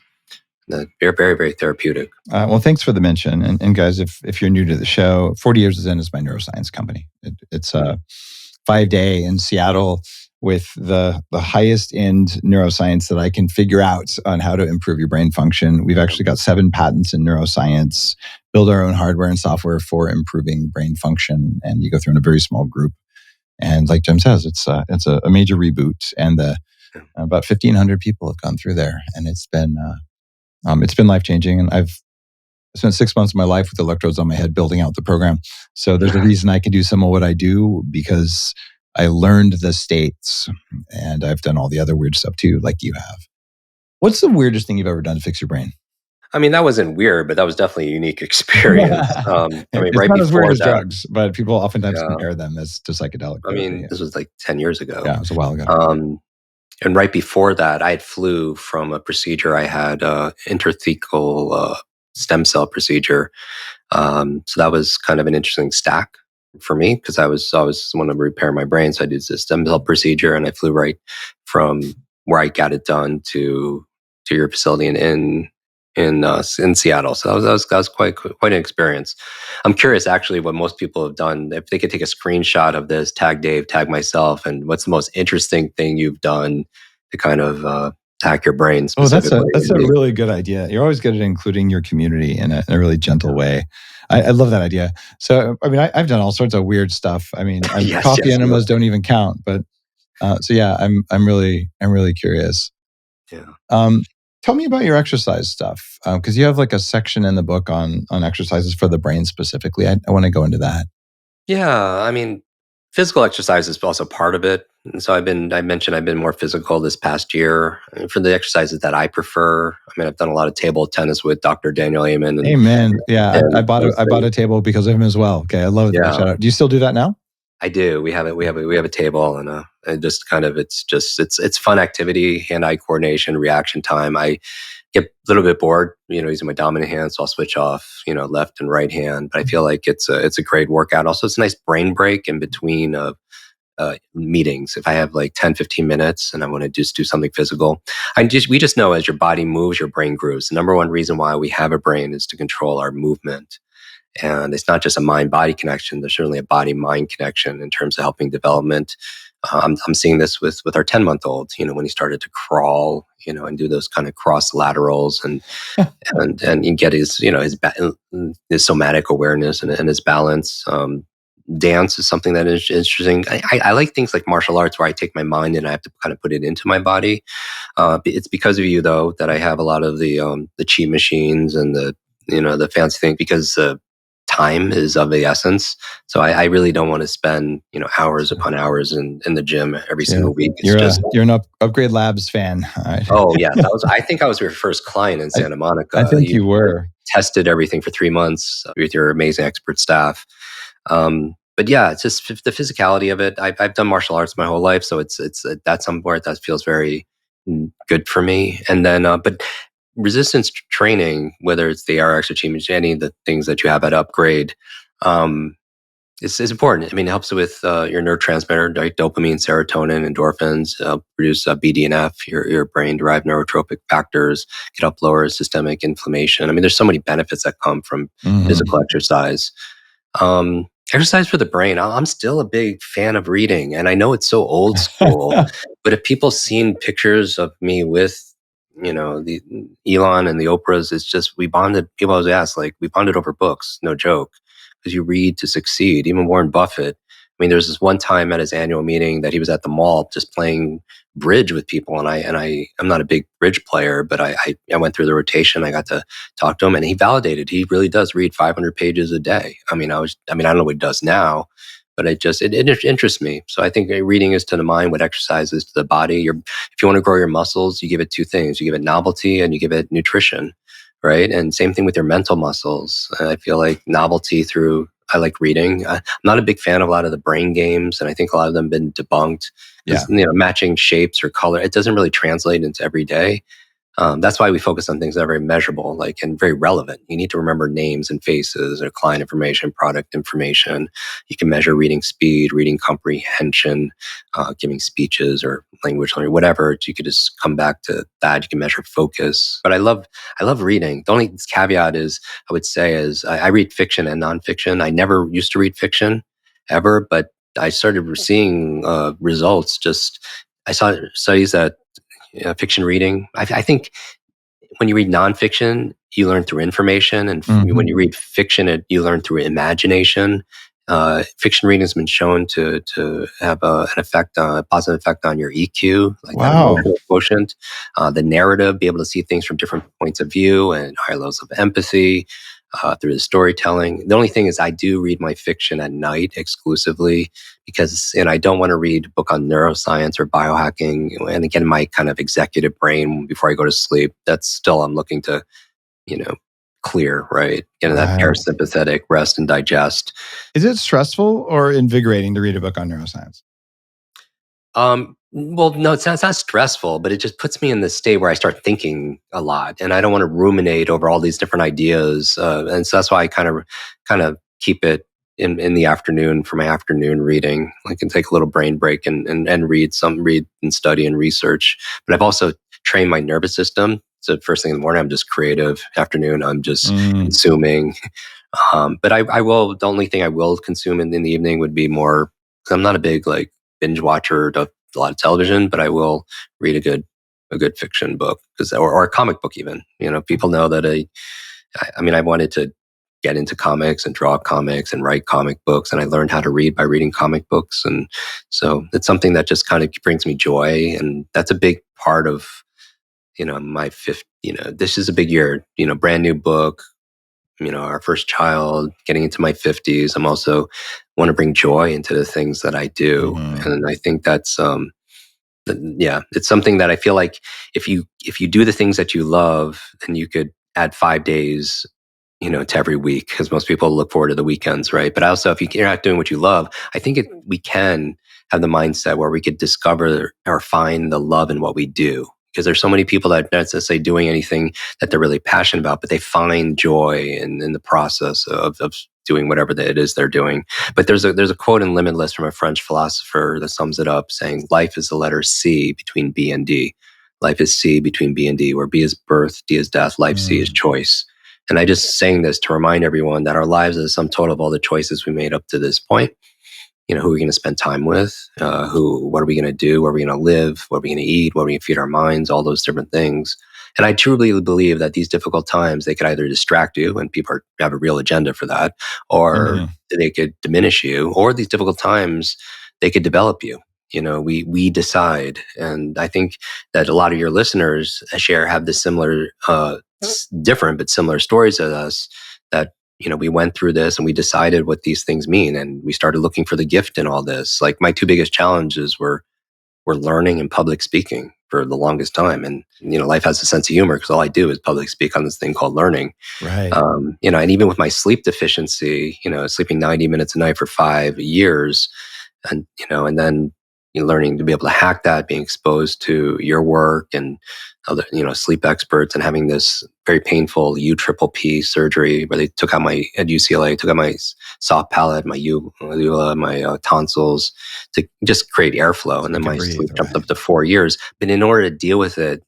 That they're very, very therapeutic. Well, thanks for the mention. And guys, if you're new to the show, 40 Years is In is my neuroscience company. It's a 5-day in Seattle with the highest end neuroscience that I can figure out on how to improve your brain function. We've actually got 7 patents in neuroscience, build our own hardware and software for improving brain function. And you go through in a very small group. And like Jim says, it's a major reboot. And about 1,500 people have gone through there. And it's been life-changing. And I've spent 6 months of my life with electrodes on my head building out the program. So there's a reason I can do some of what I do, because I learned the states, and I've done all the other weird stuff too, like you have. What's the weirdest thing you've ever done to fix your brain? I mean, that wasn't weird, but that was definitely a unique experience. I mean, It's right not as weird before as that, drugs, but people oftentimes yeah, compare them as to psychedelic I therapy. mean, this was like 10 years ago. Yeah, it was a while ago. And right before that, I had flew from a procedure. I had intrathecal stem cell procedure. So that was kind of an interesting stack for me because I was want to repair my brain. So I did this stem cell procedure, and I flew right from where I got it done to your facility in Seattle. So that was quite an experience. I'm curious actually what most people have done. If they could take a screenshot of this, tag Dave, tag myself, and what's the most interesting thing you've done to kind of hack your brain Oh, that's specifically? a really good idea. You're always good at including your community in a really gentle way. I love that idea. So, I mean, I've done all sorts of weird stuff. I mean, Yes, coffee yes, enemas don't even count. But so yeah, I'm really curious. yeah. Um, Tell me about your exercise stuff, because you have like a section in the book on exercises for the brain specifically. I want to go into that. Yeah, I mean, physical exercise is also part of it. And so I mentioned I've been more physical this past year. And for the exercises that I prefer, I mean, I've done a lot of table tennis with Dr. Daniel Amen Amen. Yeah, I and bought those I bought things. a table because of him as well. Okay, I love it. Yeah, Shout out. Do you still do that now? I do. We have a table and just kind of, it's fun activity, hand-eye coordination, reaction time. I get a little bit bored, using my dominant hand, so I'll switch off, left and right hand. But I feel like it's a great workout. Also, it's a nice brain break in between meetings. If I have like 10, 15 minutes and I want to just do something physical, we just know as your body moves, your brain grooves. The number one reason why we have a brain is to control our movement. And it's not just a mind-body connection. There's certainly a body-mind connection in terms of helping development. I'm seeing this with our 10-month-old. When he started to crawl, and do those kind of cross laterals, and you get his somatic awareness and his balance. Dance is something that is interesting. I like things like martial arts where I take my mind and I have to kind of put it into my body. It's because of you though that I have a lot of the cheat machines and the fancy thing because time is of the essence. So I really don't want to spend hours upon hours in the gym every Yeah, single week. It's just you're an Upgrade Labs fan. All right. oh yes, I think I was your first client in I Santa I Monica. think You you were. tested everything for 3 months with your amazing expert staff. But yeah, it's just the physicality of it. I've done martial arts my whole life, so it's that's somewhere that feels very good for me. And then, but resistance training, whether it's the RX or Team, any of the things that you have at Upgrade, um, is important. I mean, it helps with your neurotransmitter, right? Dopamine, serotonin, endorphins, produce BDNF, your brain-derived neurotropic factors, can help lower systemic inflammation. I mean, there's so many benefits that come from Mhm. physical exercise. Exercise for the brain. I'm still a big fan of reading, and I know it's so old school, but if people seen pictures of me with, the Elon and the Oprahs, it's just we bonded. People always ask, like, we bonded over books, no joke, because you read to succeed. Even Warren Buffett. I mean, there's this one time at his annual meeting that he was at the mall just playing bridge with people, and I'm not a big bridge player, but I went through the rotation. I got to talk to him, and he validated he really does read 500 pages a day. I don't know what he does now, but it interests me. So I think reading is to the mind what exercise is to the body. If you want to grow your muscles, you give it two things: you give it novelty and you give it nutrition, right? And same thing with your mental muscles. I feel like novelty through. I like reading. I'm not a big fan of a lot of the brain games, and I think a lot of them have been debunked Yeah. because matching shapes or color, it doesn't really translate into every day. That's why we focus on things that are very measurable, like, and very relevant. You need to remember names and faces, or client information, product information. You can measure reading speed, reading comprehension, giving speeches or language learning, whatever. You could just come back to that. You can measure focus. But I love reading. The only caveat is, I would say, is I read fiction and nonfiction. I never used to read fiction ever, but I started seeing results. I saw studies that fiction reading. I think when you read nonfiction, you learn through information, and when you read fiction, you learn through imagination. Fiction reading has been shown to have a positive effect on your EQ, like that Wow. emotional quotient, the narrative, be able to see things from different points of view and higher levels of empathy through the storytelling. The only thing is, I do read my fiction at night exclusively and I don't want to read a book on neuroscience or biohacking. And again, my kind of executive brain before I go to sleep, that's still, I'm looking to, clear, right? Get in that Right. parasympathetic rest and digest. Is it stressful or invigorating to read a book on neuroscience? Well, no, it's not stressful, but it just puts me in this state where I start thinking a lot, and I don't want to ruminate over all these different ideas. And so that's why I kind of keep it in the afternoon for my afternoon reading. I can take a little brain break and read and study and research. But I've also trained my nervous system. So first thing in the morning, I'm just creative. Afternoon, I'm just consuming. But I will. The only thing I will consume in the evening would be more. 'Cause I'm not a big like binge watcher of a lot of television, but I will read a good fiction book or a comic book even. People know that I wanted to get into comics and draw comics and write comic books, and I learned how to read by reading comic books, and so it's something that just kind of brings me joy, and that's a big part of my fifth. This is a big year. Brand new book. Our first child, getting into my 50s. I'm also want to bring joy into the things that I do. And I think that's, it's something that I feel like if you do the things that you love, then you could add 5 days, to every week, because most people look forward to the weekends, right? But also, if you're not doing what you love, I think we can have the mindset where we could discover or find the love in what we do. Because there's so many people that not necessarily doing anything that they're really passionate about, but they find joy in the process of doing whatever it is they're doing. But there's a quote in Limitless from a French philosopher that sums it up, saying, "Life is the letter C between B and D. Life is C between B and D, where B is birth, D is death, life C is choice." And I just saying this to remind everyone that our lives is the sum total of all the choices we made up to this point. Who are we going to spend time with? What are we going to do? Where are we going to live? What are we going to eat? What are we going to feed our minds? All those different things. And I truly believe that these difficult times, they could either distract you, and people have a real agenda for that, or they could diminish you, or these difficult times, they could develop you. We decide. And I think that a lot of your listeners have this similar, different but similar stories as us, that we went through this and we decided what these things mean, and we started looking for the gift in all this. Like, my two biggest challenges were learning and public speaking for the longest time. And life has a sense of humor, because all I do is public speak on this thing called learning. Right. And even with my sleep deficiency, sleeping 90 minutes a night for 5 years, and then learning to be able to hack that, being exposed to your work and other sleep experts, and having this very painful U-triple-P surgery where they took out at UCLA, took out my soft palate, my uvula, my tonsils, to just create airflow, and then my sleep jumped up to 4 years. But in order to deal with it,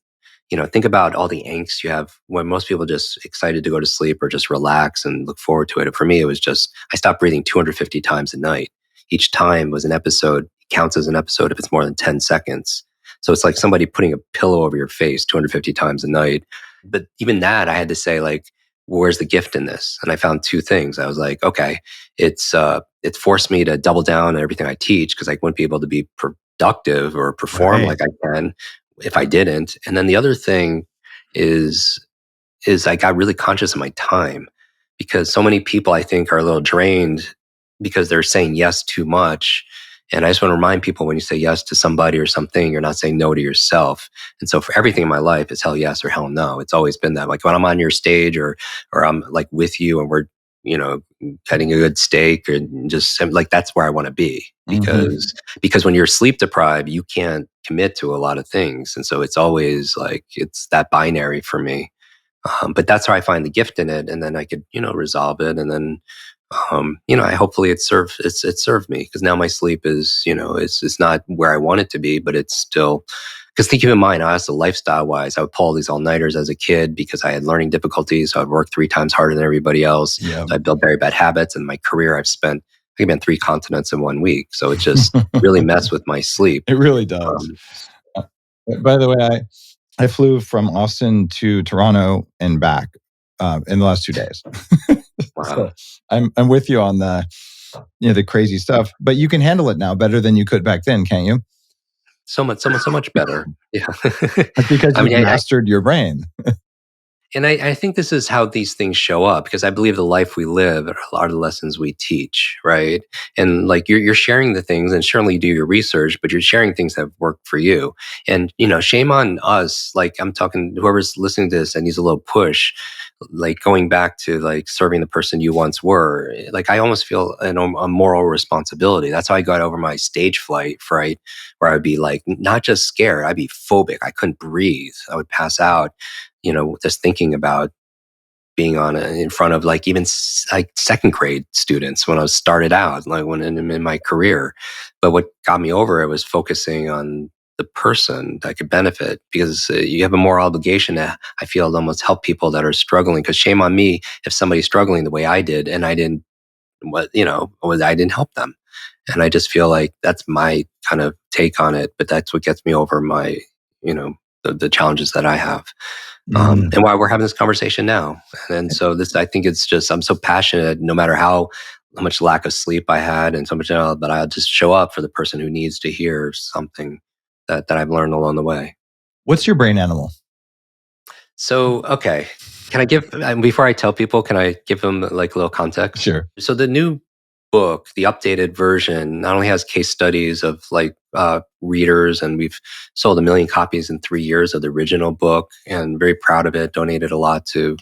think about all the angst you have when most people just excited to go to sleep or just relax and look forward to it. For me, it was just, I stopped breathing 250 times a night. Each time was an episode, counts as an episode if it's more than 10 seconds. So it's like somebody putting a pillow over your face 250 times a night. But even that, I had to say, like, where's the gift in this? And I found two things. I was like, okay, it's forced me to double down on everything I teach because I wouldn't be able to be productive or perform Right. like I can if I didn't. And then the other thing is is I got really conscious of my time, because so many people I think are a little drained because they're saying yes too much. And I just want to remind people, when you say yes to somebody or something, you're not saying no to yourself. And so for everything in my life, it's hell yes or hell no. It's always been that. Like when I'm on your stage, or I'm like with you and we're, cutting a good steak, or just like, that's where I want to be. Hmm. Because when you're sleep deprived, you can't commit to a lot of things. And so it's always like, it's that binary for me. But that's how I find the gift in it, and then I could, resolve it, and then, I hopefully it served me, because now my sleep is, it's not where I want it to be, but it's still, because keep in mind, I also lifestyle wise, I would pull these all nighters as a kid because I had learning difficulties, so I'd work 3 times harder than everybody else. Yeah. So I built very bad habits, and my career I've been 3 continents in one week, so it just really messed with my sleep. It really does. Um, Uh, by the way, I flew from Austin to Toronto and back in the last 2 days. wow, So I'm with you on the crazy stuff, but you can handle it now better than you could back then, can't you? so much better. Yeah, That's because I you've mean, mastered your brain. and I think this is how these things show up, because I believe the life we live are the lessons we teach, right? And like you're sharing the things, and certainly you do your research, but you're sharing things that have worked for you. And shame on us. Like, I'm talking, whoever's listening to this and needs a little push, like going back to like serving the person you once were. Like, I almost feel a moral responsibility. That's how I got over my stage fright, where I would be like not just scared, I'd be phobic. I couldn't breathe. I would pass out, just thinking about being in front of like even like second grade students when I was started out, like when in my career. But what got me over it was focusing on the person that could benefit, because you have a moral obligation to, I feel, almost help people that are struggling. Because shame on me if somebody's struggling the way I did and I didn't, I didn't help them. And I just feel like that's my kind of take on it. But that's what gets me over my, you know, the challenges that I have, Mm. and why we're having this conversation now. And so this, I think it's just, I'm so passionate, no matter how much lack of sleep I had and so much, but I'll just show up for the person who needs to hear something that I've learned along the way. What's your brain animal? So, okay. Can I give, before I tell people, can I give them like a little context? Sure. So the new book, the updated version, not only has case studies of like readers, and we've sold 1 million copies in 3 years of the original book, and very proud of it. Donated a lot to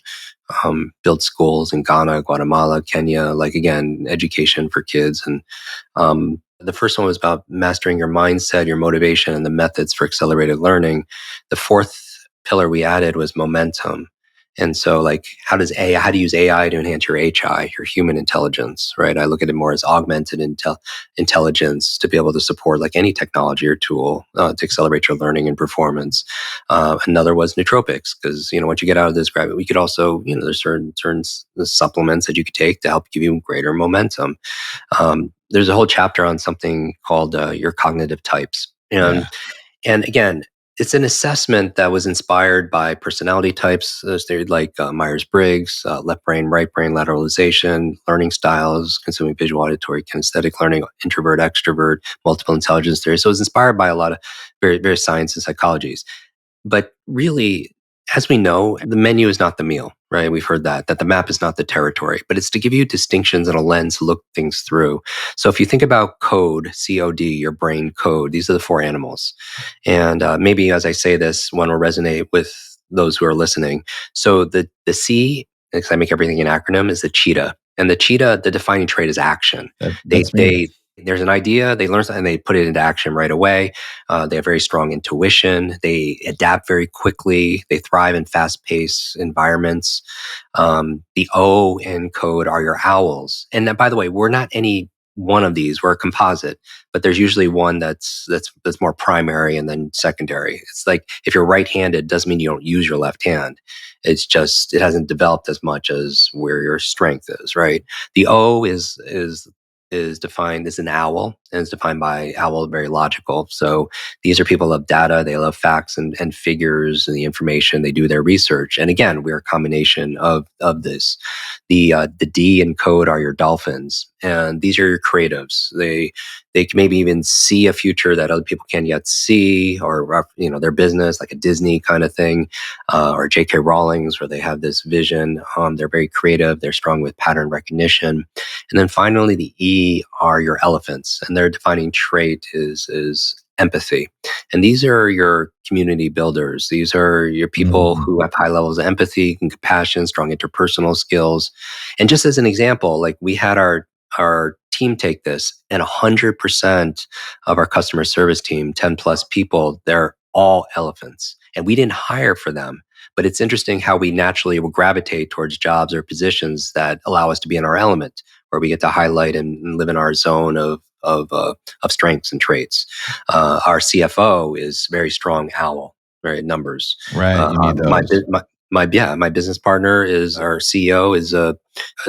build schools in Ghana, Guatemala, Kenya, like again, education for kids. And the first one was about mastering your mindset, your motivation, and the methods for accelerated learning. The fourth pillar we added was momentum. And so, like, how do you use AI to enhance your HI, your human intelligence, right? I look at it more as augmented intelligence to be able to support like any technology or tool to accelerate your learning and performance. Another was nootropics, because once you get out of this gravity, we could also, there's certain supplements that you could take to help give you greater momentum. There's a whole chapter on something called your cognitive types, Yeah. and again, it's an assessment that was inspired by personality types. There's like Myers-Briggs, left brain, right brain, lateralization, learning styles, consuming visual, auditory, kinesthetic learning, introvert, extrovert, multiple intelligence theory. So it's inspired by a lot of various science and psychologies. But really, as we know, the menu is not the meal, right? We've heard that the map is not the territory, but it's to give you distinctions and a lens to look things through. So if you think about code, C.O.D.E, your brain code, these are the 4 animals. And maybe as I say this, one will resonate with those who are listening. So the C, because I make everything an acronym, is the cheetah. And the cheetah, the defining trait is action. That's me. There's an idea, they learn something, and they put it into action right away. They have very strong intuition. They adapt very quickly. They thrive in fast-paced environments. The O in code are your owls. And by the way, we're not any one of these. We're a composite, but there's usually one that's more primary and then secondary. It's like if you're right-handed, doesn't mean you don't use your left hand. It's just it hasn't developed as much as where your strength is, right? The O is defined as an owl, and it's defined by owl, very logical. So these are people who love data, they love facts and figures and the information, they do their research. And again, we're a combination of this. The D and code are your dolphins, and these are your creatives. They can maybe even see a future that other people can't yet see, or their business, like a Disney kind of thing, or J.K. Rowling's, where they have this vision. They're very creative. They're strong with pattern recognition. And then finally, the E are your elephants, and their defining trait is empathy. And these are your community builders. These are your people who have high levels of empathy and compassion, strong interpersonal skills. And just as an example, like we had our team take this, and 100% of our customer service team, 10 plus people, they're all elephants. And we didn't hire for them. But it's interesting how we naturally will gravitate towards jobs or positions that allow us to be in our element, where we get to highlight and live in our zone of strengths and traits. Our CFO is very strong owl, right? Numbers. Right. You need those. My business partner is our CEO is a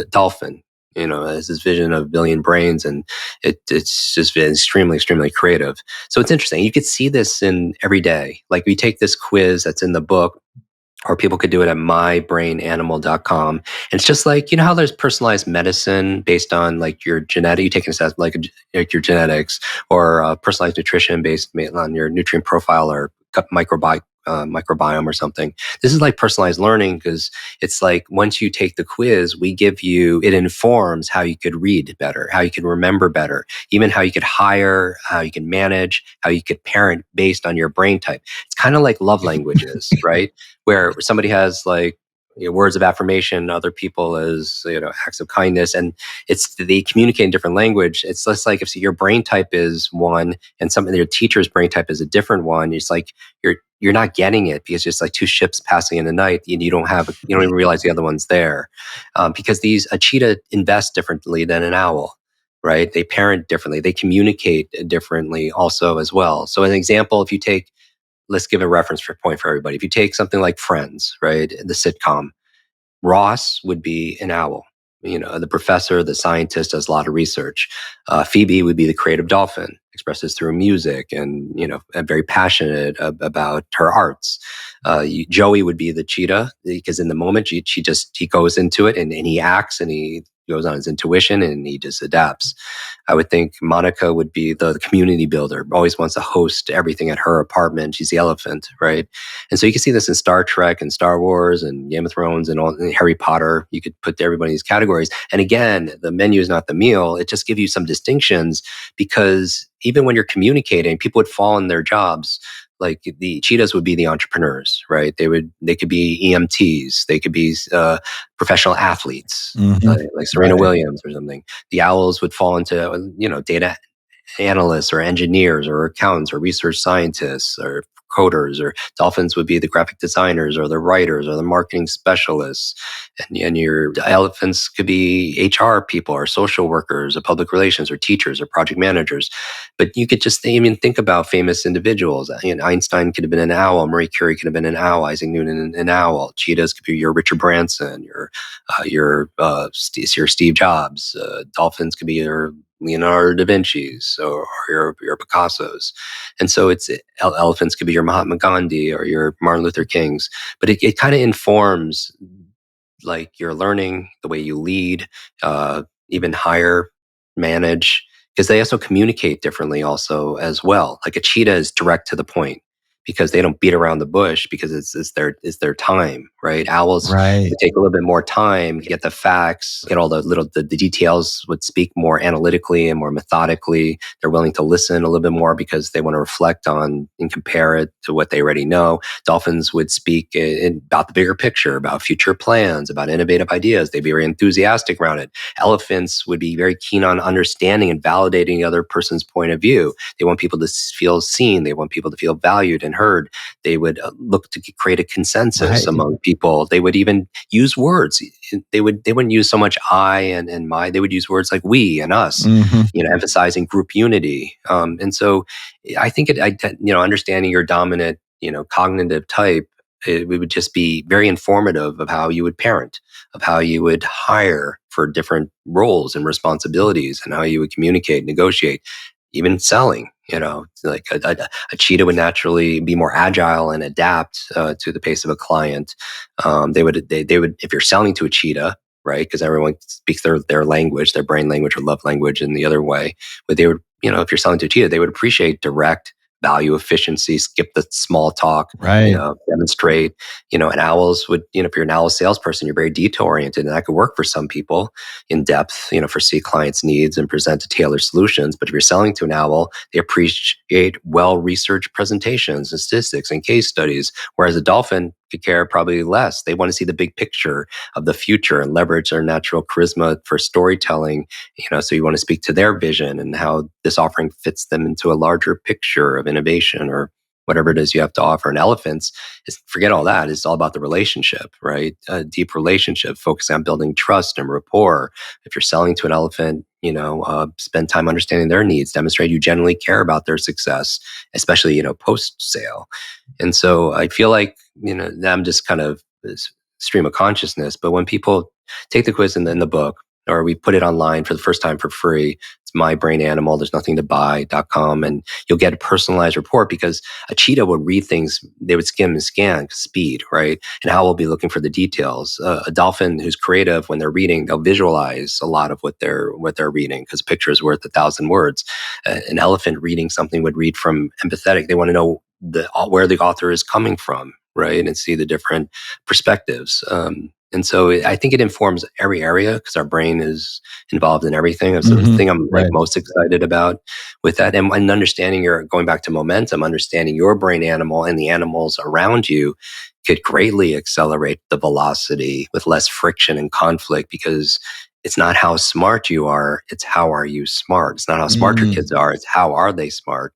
dolphin. Has this vision of billion brains, and it's just been extremely creative. So it's interesting. You could see this in every day. Like we take this quiz that's in the book, or people could do it at mybrainanimal.com. And it's just like, how there's personalized medicine based on like your genetic, you take an assessment like your genetics, or personalized nutrition based on your nutrient profile or gut microbiome or something. This is like personalized learning, because it's like once you take the quiz, it informs how you could read better, how you can remember better, even how you could hire, how you can manage, how you could parent based on your brain type. It's kind of like love languages, right? Where somebody has like words of affirmation, other people as acts of kindness, and they communicate in different language. It's less like if your brain type is one and your teacher's brain type is a different one. It's like you're not getting it, because it's like two ships passing in the night, and you don't even realize the other one's there, because a cheetah invests differently than an owl. Right? They parent differently. They communicate differently also as well. So an example, let's give a reference point for everybody. If you take something like Friends, right, the sitcom, Ross would be an owl. The professor, the scientist, does a lot of research. Phoebe would be the creative dolphin, expresses through music and very passionate about her arts. Joey would be the cheetah, because in the moment he goes into it and he acts and he goes on his intuition and he just adapts. I would think Monica would be the community builder, always wants to host everything at her apartment. She's the elephant, right? And so you can see this in Star Trek and Star Wars and Game of Thrones and Harry Potter. You could put everybody in these categories. And again, the menu is not the meal. It just gives you some distinctions, because even when you're communicating, people would fall in their jobs. Like the cheetahs would be the entrepreneurs, right? They could be EMTs, they could be professional athletes, like Serena Williams or something. The owls would fall into data analysts or engineers or accountants or research scientists or coders, or dolphins would be the graphic designers or the writers or the marketing specialists. And your elephants could be HR people or social workers or public relations or teachers or project managers. But you could just even think about famous individuals. Einstein could have been an owl. Marie Curie could have been an owl. Isaac Newton, an owl. Cheetahs could be your Richard Branson, your Steve Jobs. Dolphins could be your Leonardo da Vinci's or your Picasso's. And so elephants could be your Mahatma Gandhi or your Martin Luther King's. But it kind of informs like your learning, the way you lead, even hire, manage, because they also communicate differently also as well. Like a cheetah is direct to the point, because they don't beat around the bush, because it's their time, right? Owls Right. would take a little bit more time, get the facts, get all the details, would speak more analytically and more methodically. They're willing to listen a little bit more because they want to reflect on and compare it to what they already know. Dolphins would speak about the bigger picture, about future plans, about innovative ideas. They'd be very enthusiastic around it. Elephants would be very keen on understanding and validating the other person's point of view. They want people to feel seen. They want people to feel valued and heard. They would look to create a consensus among people. people. They would even use words. They wouldn't use so much I and my. They would use words like we and us, Hmm. emphasizing group unity. And so I think understanding your dominant, cognitive type, it would just be very informative of how you would parent, of how you would hire for different roles and responsibilities, and how you would communicate, negotiate, even selling. Like a cheetah would naturally be more agile and adapt to the pace of a client. They would, if you're selling to a cheetah, right? Because everyone speaks their language, their brain language or love language in the other way. But they would, if you're selling to a cheetah, they would appreciate direct value, efficiency, skip the small talk, Right. demonstrate, and owls would, if you're an owl salesperson, you're very detail oriented, and that could work for some people in depth, foresee clients' needs and present to tailored solutions. But if you're selling to an owl, they appreciate well-researched presentations and statistics and case studies, whereas a dolphin could care probably less. They want to see the big picture of the future and leverage their natural charisma for storytelling. So you want to speak to their vision and how this offering fits them into a larger picture of innovation or whatever it is you have to offer. And elephants, forget all that. It's all about the relationship, right? A deep relationship, focusing on building trust and rapport. If you're selling to an elephant, spend time understanding their needs, demonstrate you genuinely care about their success, especially, post sale. And so I feel like, I'm just kind of this stream of consciousness. But when people take the quiz in the book, or we put it online for the first time for free, it's My Brain Animal, there's nothing to buy.com, and you'll get a personalized report, because a cheetah would read things, they would skim and scan speed, right? And owl will be looking for the details. A dolphin who's creative, when they're reading, they'll visualize a lot of what they're reading, because a picture is worth 1,000 words. An elephant reading something would read from empathetic. They want to know where the author is coming from, right? And see the different perspectives. And so I think it informs every area, because our brain is involved in everything. So the thing I'm like Right. most excited about with that, and understanding going back to momentum, understanding your brain animal and the animals around you could greatly accelerate the velocity with less friction and conflict, because it's not how smart you are, it's how are you smart. It's not how smart your kids are, it's how are they smart.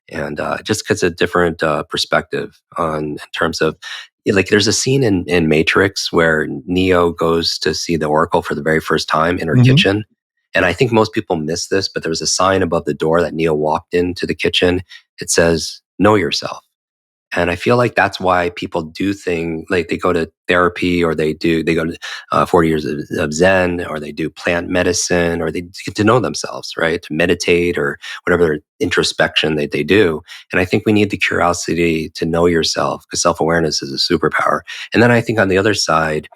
And just gets a different perspective in terms of, like, there's a scene in Matrix where Neo goes to see the Oracle for the very first time in her kitchen. And I think most people miss this, but there was a sign above the door that Neo walked into the kitchen. It says, "Know yourself." And I feel like that's why people do things like they go to therapy, or they go to 40 years of Zen, or they do plant medicine, or they get to know themselves, right? To meditate or whatever introspection they do. And I think we need the curiosity to know yourself, because self-awareness is a superpower. And then I think on the other side,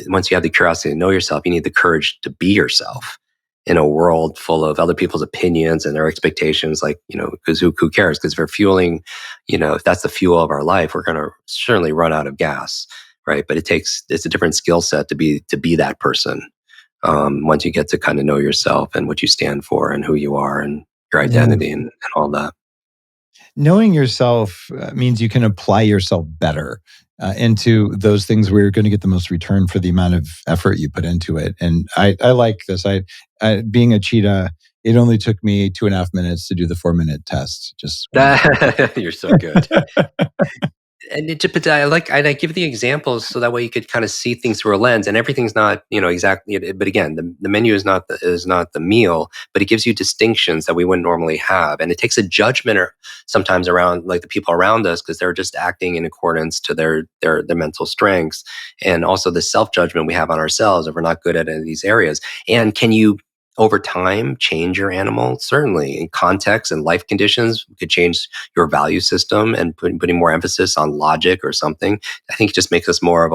once you have the curiosity to know yourself, you need the courage to be yourself in a world full of other people's opinions and their expectations. Like, because who cares? Because if we're fueling, if that's the fuel of our life, we're going to certainly run out of gas, right? But it's a different skill set to be that person. Once you get to kind of know yourself and what you stand for and who you are and your Yeah. identity and all that. Knowing yourself means you can apply yourself better into those things where you're going to get the most return for the amount of effort you put into it. And I like this. Being a cheetah, it only took me 2.5 minutes to do the 4-minute test. Just You're so good. But I give the examples so that way you could kind of see things through a lens, and everything's not, exactly. But again, the menu is not the meal, but it gives you distinctions that we wouldn't normally have, and it takes a judgment or sometimes around like the people around us, because they're just acting in accordance to their mental strengths, and also the self judgment we have on ourselves if we're not good at any of these areas. And can you over time change your animal? Certainly, in context and life conditions could change your value system, and putting more emphasis on logic or something. I think it just makes us more of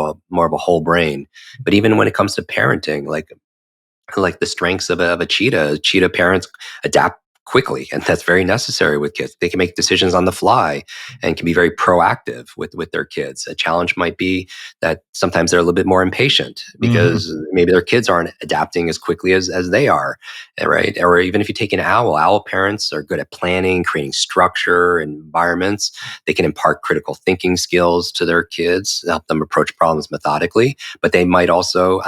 a whole brain. But even when it comes to parenting, like the strengths of a cheetah parents adapt quickly, and that's very necessary with kids. They can make decisions on the fly and can be very proactive with their kids. A challenge might be that sometimes they're a little bit more impatient, because maybe their kids aren't adapting as quickly as they are, right? Or even if you take an owl parents are good at planning, creating structure and environments. They can impart critical thinking skills to their kids, help them approach problems methodically. But they might also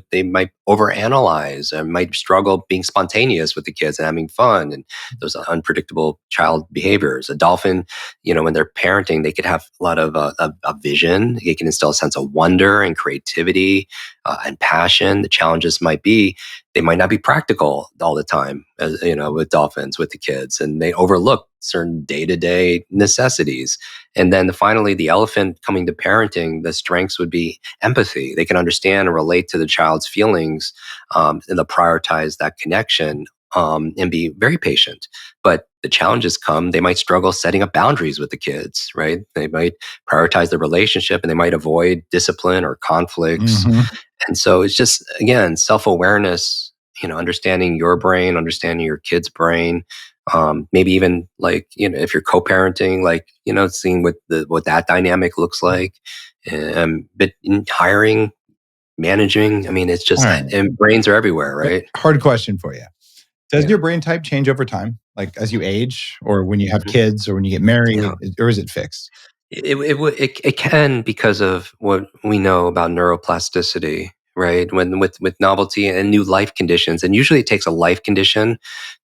they might overanalyze and might struggle being spontaneous with the kids and having fun. fun and those unpredictable child behaviors. A dolphin, when they're parenting, they could have a lot of a vision. They can instill a sense of wonder and creativity and passion. The challenges might be they might not be practical all the time, as, with dolphins, with the kids, and they overlook certain day-to-day necessities. And then finally, the elephant coming to parenting, the strengths would be empathy. They can understand and relate to the child's feelings, and they'll prioritize that connection, and be very patient. But the challenges come, they might struggle setting up boundaries with the kids, right? They might prioritize the relationship and they might avoid discipline or conflicts. Mm-hmm. And so it's just, again, self-awareness, understanding your brain, understanding your kid's brain, maybe even like, if you're co-parenting, like, seeing what that dynamic looks like, but in hiring, managing, I mean, it's just, All right. and brains are everywhere, right? Hard question for you. Does Yeah. your brain type change over time? Like as you age or when you have Mhm. kids or when you get married, Yeah. or is it fixed? It can, because of what we know about neuroplasticity, right? When with novelty and new life conditions, and usually it takes a life condition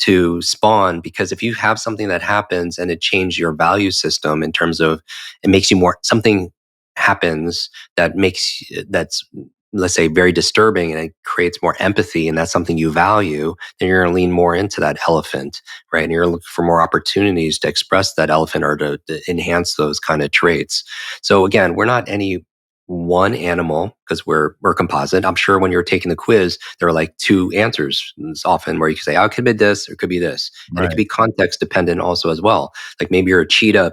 to spawn. Because if you have something that happens and it changes your value system in terms of it makes you more, something happens that's, let's say, very disturbing, and it creates more empathy, and that's something you value, then you're going to lean more into that elephant, right? And you're looking for more opportunities to express that elephant or to enhance those kind of traits. So again, we're not any one animal because we're composite. I'm sure when you're taking the quiz, there are like two answers. It's often where you can say, oh, it could be this or it could be this. And it could Right. be context dependent also as well. Like maybe you're a cheetah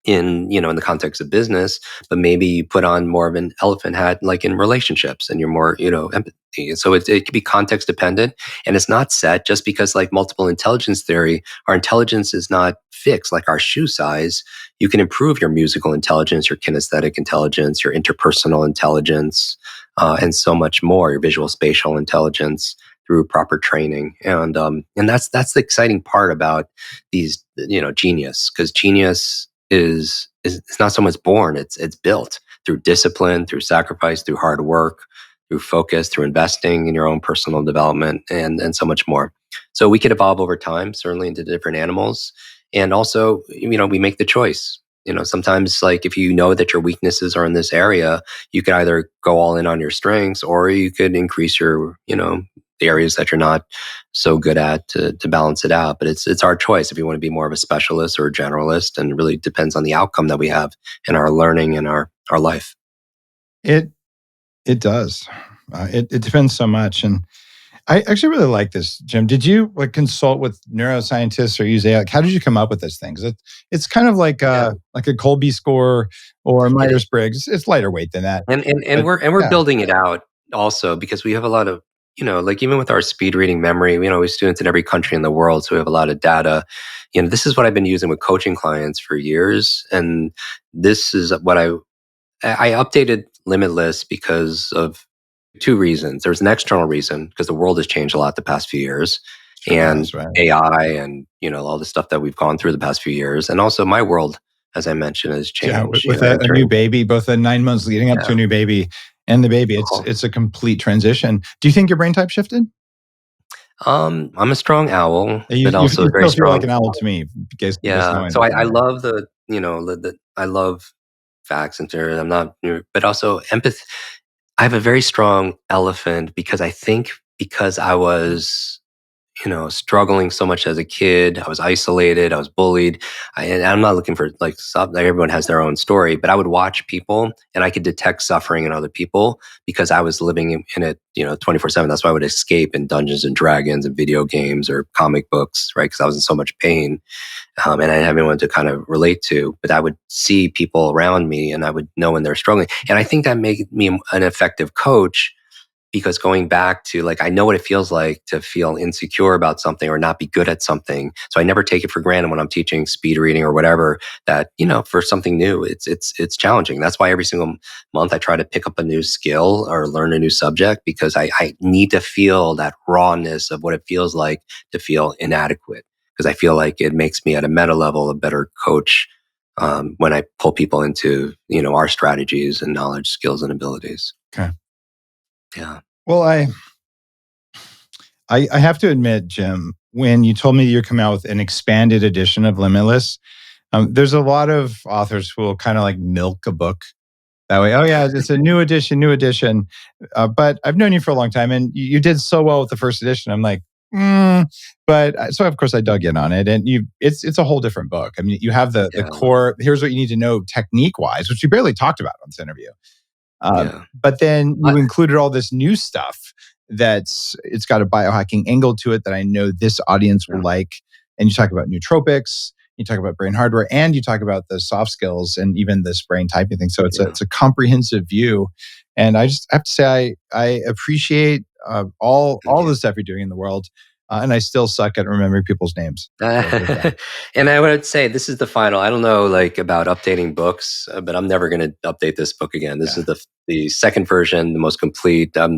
in the context of business, but maybe you put on more of an elephant hat like in relationships, and you're more empathy. So it can be context dependent, and it's not set just because, like multiple intelligence theory, our intelligence is not fixed like our shoe size. You can improve your musical intelligence, your kinesthetic intelligence, your interpersonal intelligence, and so much more, your visual spatial intelligence, through proper training. And that's the exciting part about these, genius, because genius is it's not someone's born, it's built through discipline, through sacrifice, through hard work, through focus, through investing in your own personal development, and so much more. So we could evolve over time, certainly into different animals. And also, we make the choice. Sometimes, like, if you know that your weaknesses are in this area, you could either go all in on your strengths, or you could increase your, the areas that you're not so good at, to balance it out. But it's our choice if you want to be more of a specialist or a generalist, and it really depends on the outcome that we have in our learning and our life. It it does. It depends so much, and I actually really like this, Jim. Did you like consult with neuroscientists or use AI? Like, how did you come up with this thing? 'Cause it's kind of Yeah, like a Colby score or it is. Myers Briggs. It's lighter weight than that, And but we're yeah, building it out also, because we have a lot of, like, even with our speed reading memory, we have students in every country in the world, so we have a lot of data. This is what I've been using with coaching clients for years, and this is what I updated Limitless because of two reasons. There's an external reason, because the world has changed a lot the past few years, sure and has, right? AI, and all the stuff that we've gone through the past few years, and also my world, as I mentioned, has Yeah, changed. with a new Entering, baby, both the 9 months leading up to a yeah. new baby and the baby, Cool. it's a complete transition. Do you think your brain type shifted? I'm a strong owl, but You also very still feel like strong. an owl to me, based on Yeah. knowing So I everything. love I love facts and theory. I'm not, but also empathy. I have a very strong elephant, because I think, because I was, struggling so much as a kid. I was isolated. I was bullied. And I'm not looking for like stuff. Like, everyone has their own story, but I would watch people and I could detect suffering in other people, because I was living in it, 24/7. That's why I would escape in Dungeons and Dragons and video games or comic books, right? Because I was in so much pain, and I didn't have anyone to kind of relate to. But I would see people around me, and I would know when they're struggling. And I think that made me an effective coach, because going back to, like, I know what it feels like to feel insecure about something or not be good at something. So I never take it for granted when I'm teaching speed reading or whatever, that, for something new, it's challenging. That's why every single month I try to pick up a new skill or learn a new subject, because I need to feel that rawness of what it feels like to feel inadequate. Because I feel like it makes me, at a meta level, a better coach, when I pull people into, our strategies and knowledge, skills, and abilities. Okay. Yeah. Well, I have to admit, Jim, when you told me you're coming out with an expanded edition of Limitless, there's a lot of authors who will kind of like milk a book that way. Oh yeah, it's a new edition, new edition. But I've known you for a long time, and you did so well with the first edition. I'm like, so of course I dug in on it, and it's a whole different book. I mean, you have the Yeah. core. Here's what you need to know technique wise, which you barely talked about on this interview. Yeah. But then I, you included all this new stuff it's got a biohacking angle to it that I know this audience will yeah. like. And you talk about nootropics, you talk about brain hardware, and you talk about the soft skills and even this brain typing thing. So Yeah. it's a comprehensive view. And I just have to say I appreciate all Thank the stuff you're doing in the world. And I still suck at remembering people's names. So there's that. And I would say this is the final. I don't know like about updating books, but I'm never going to update this book again. This Yeah. is the second version, the most complete. I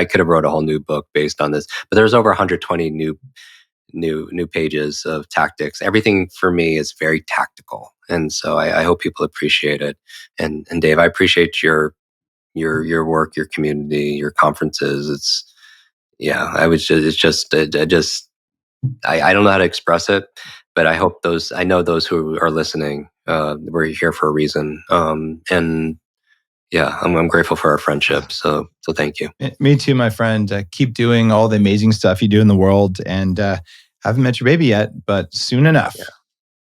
could have wrote a whole new book based on this, but there's over 120 new pages of tactics. Everything for me is very tactical, and so I hope people appreciate it. And Dave, I appreciate your work, your community, your conferences. I was just it's just I just I don't know how to express it, but I know those who are listening, we're here for a reason. And yeah, I'm grateful for our friendship. So thank you. Me too, my friend. Keep doing all the amazing stuff you do in the world. And haven't met your baby yet, but soon enough. Yeah.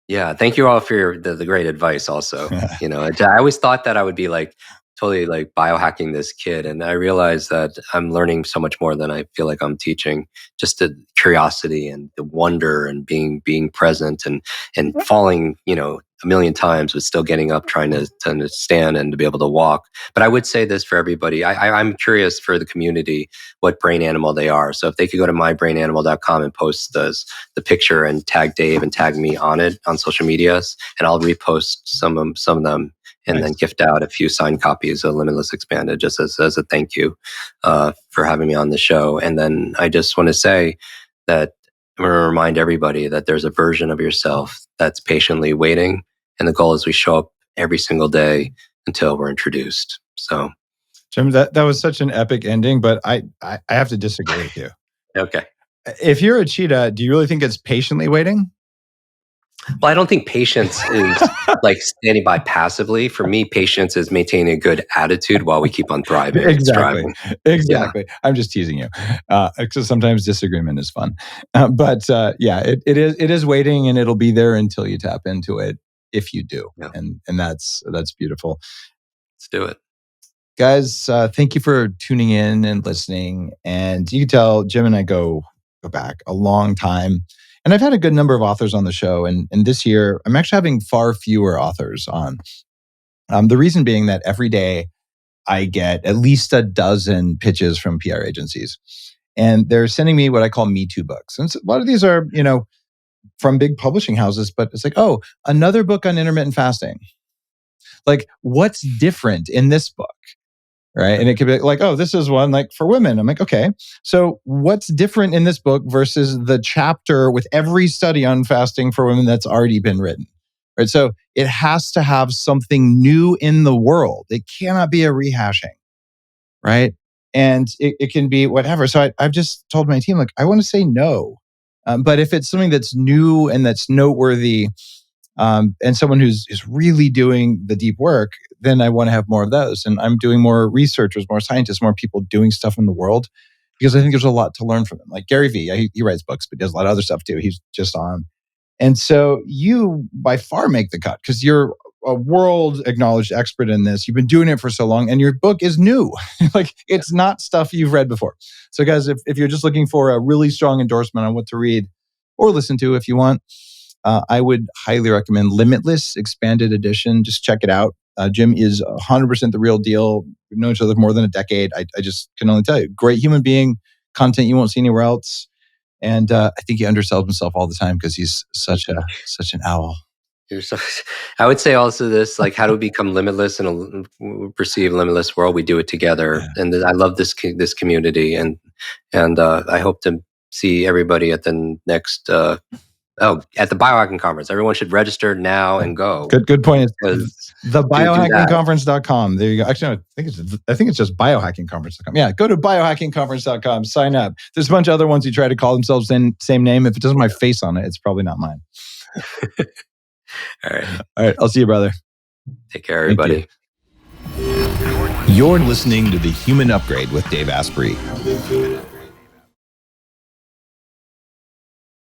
Yeah. Thank you all for the great advice also. I always thought that I would be like totally like biohacking this kid. And I realized that I'm learning so much more than I feel like I'm teaching. Just the curiosity and the wonder and being present and falling, a million times, but still getting up, trying to stand and to be able to walk. But I would say this for everybody. I'm curious for the community what brain animal they are. So if they could go to mybrainanimal.com and post the picture and tag Dave and tag me on it on social medias, and I'll repost some of them and Nice. then gift out a few signed copies of Limitless Expanded just as a thank you for having me on the show. And then I just want to say that I'm going to remind everybody that there's a version of yourself that's patiently waiting. And the goal is we show up every single day until we're introduced. So, Jim, that was such an epic ending, but I have to disagree with you. okay. If you're a cheetah, do you really think it's patiently waiting? Well, I don't think patience is like standing by passively. For me, patience is maintaining a good attitude while we keep on thriving and Exactly. striving. Exactly. Yeah. I'm just teasing you. Because sometimes disagreement is fun. It is waiting, and it'll be there until you tap into it if you do. Yeah. And that's beautiful. Let's do it. Guys, thank you for tuning in and listening. And you can tell Jim and I go back a long time. And I've had a good number of authors on the show. And this year, I'm actually having far fewer authors on. The reason being that every day I get at least a dozen pitches from PR agencies. And they're sending me what I call Me Too books. And so a lot of these are, from big publishing houses, but it's like, oh, another book on intermittent fasting. Like, what's different in this book? Right. And it could be like, oh, this is one like for women. I'm like, okay, so what's different in this book versus the chapter with every study on fasting for women that's already been written? Right. So it has to have something new in the world. It cannot be a rehashing. Right. And it can be whatever. So I've just told my team, like, I want to say no. But if it's something that's new and that's noteworthy, and someone who's really doing the deep work, then I want to have more of those. And I'm doing more researchers, more scientists, more people doing stuff in the world, because I think there's a lot to learn from them. Like Gary Vee, he writes books, but he does a lot of other stuff too. He's just on. And so you by far make the cut because you're a world acknowledged expert in this. You've been doing it for so long, and your book is new. Like it's not stuff you've read before. So guys, if you're just looking for a really strong endorsement on what to read or listen to if you want, I would highly recommend Limitless Expanded Edition. Just check it out. Jim is 100% the real deal. We've known each other more than a decade. I just can only tell you, great human being, content you won't see anywhere else. And I think he undersells himself all the time because he's such an owl. I would say also this, like, how do we become limitless in a perceived limitless world? We do it together, and I love this community, and I hope to see everybody at the next Oh, at the Biohacking Conference. Everyone should register now and go. Good point. Because the biohackingconference.com. There you go. Actually, no, I think it's just biohackingconference.com. Yeah, go to biohackingconference.com, sign up. There's a bunch of other ones who try to call themselves the same name. If it doesn't have my face on it, it's probably not mine. All right. All right. I'll see you, brother. Take care, everybody. You're listening to The Human Upgrade with Dave Asprey.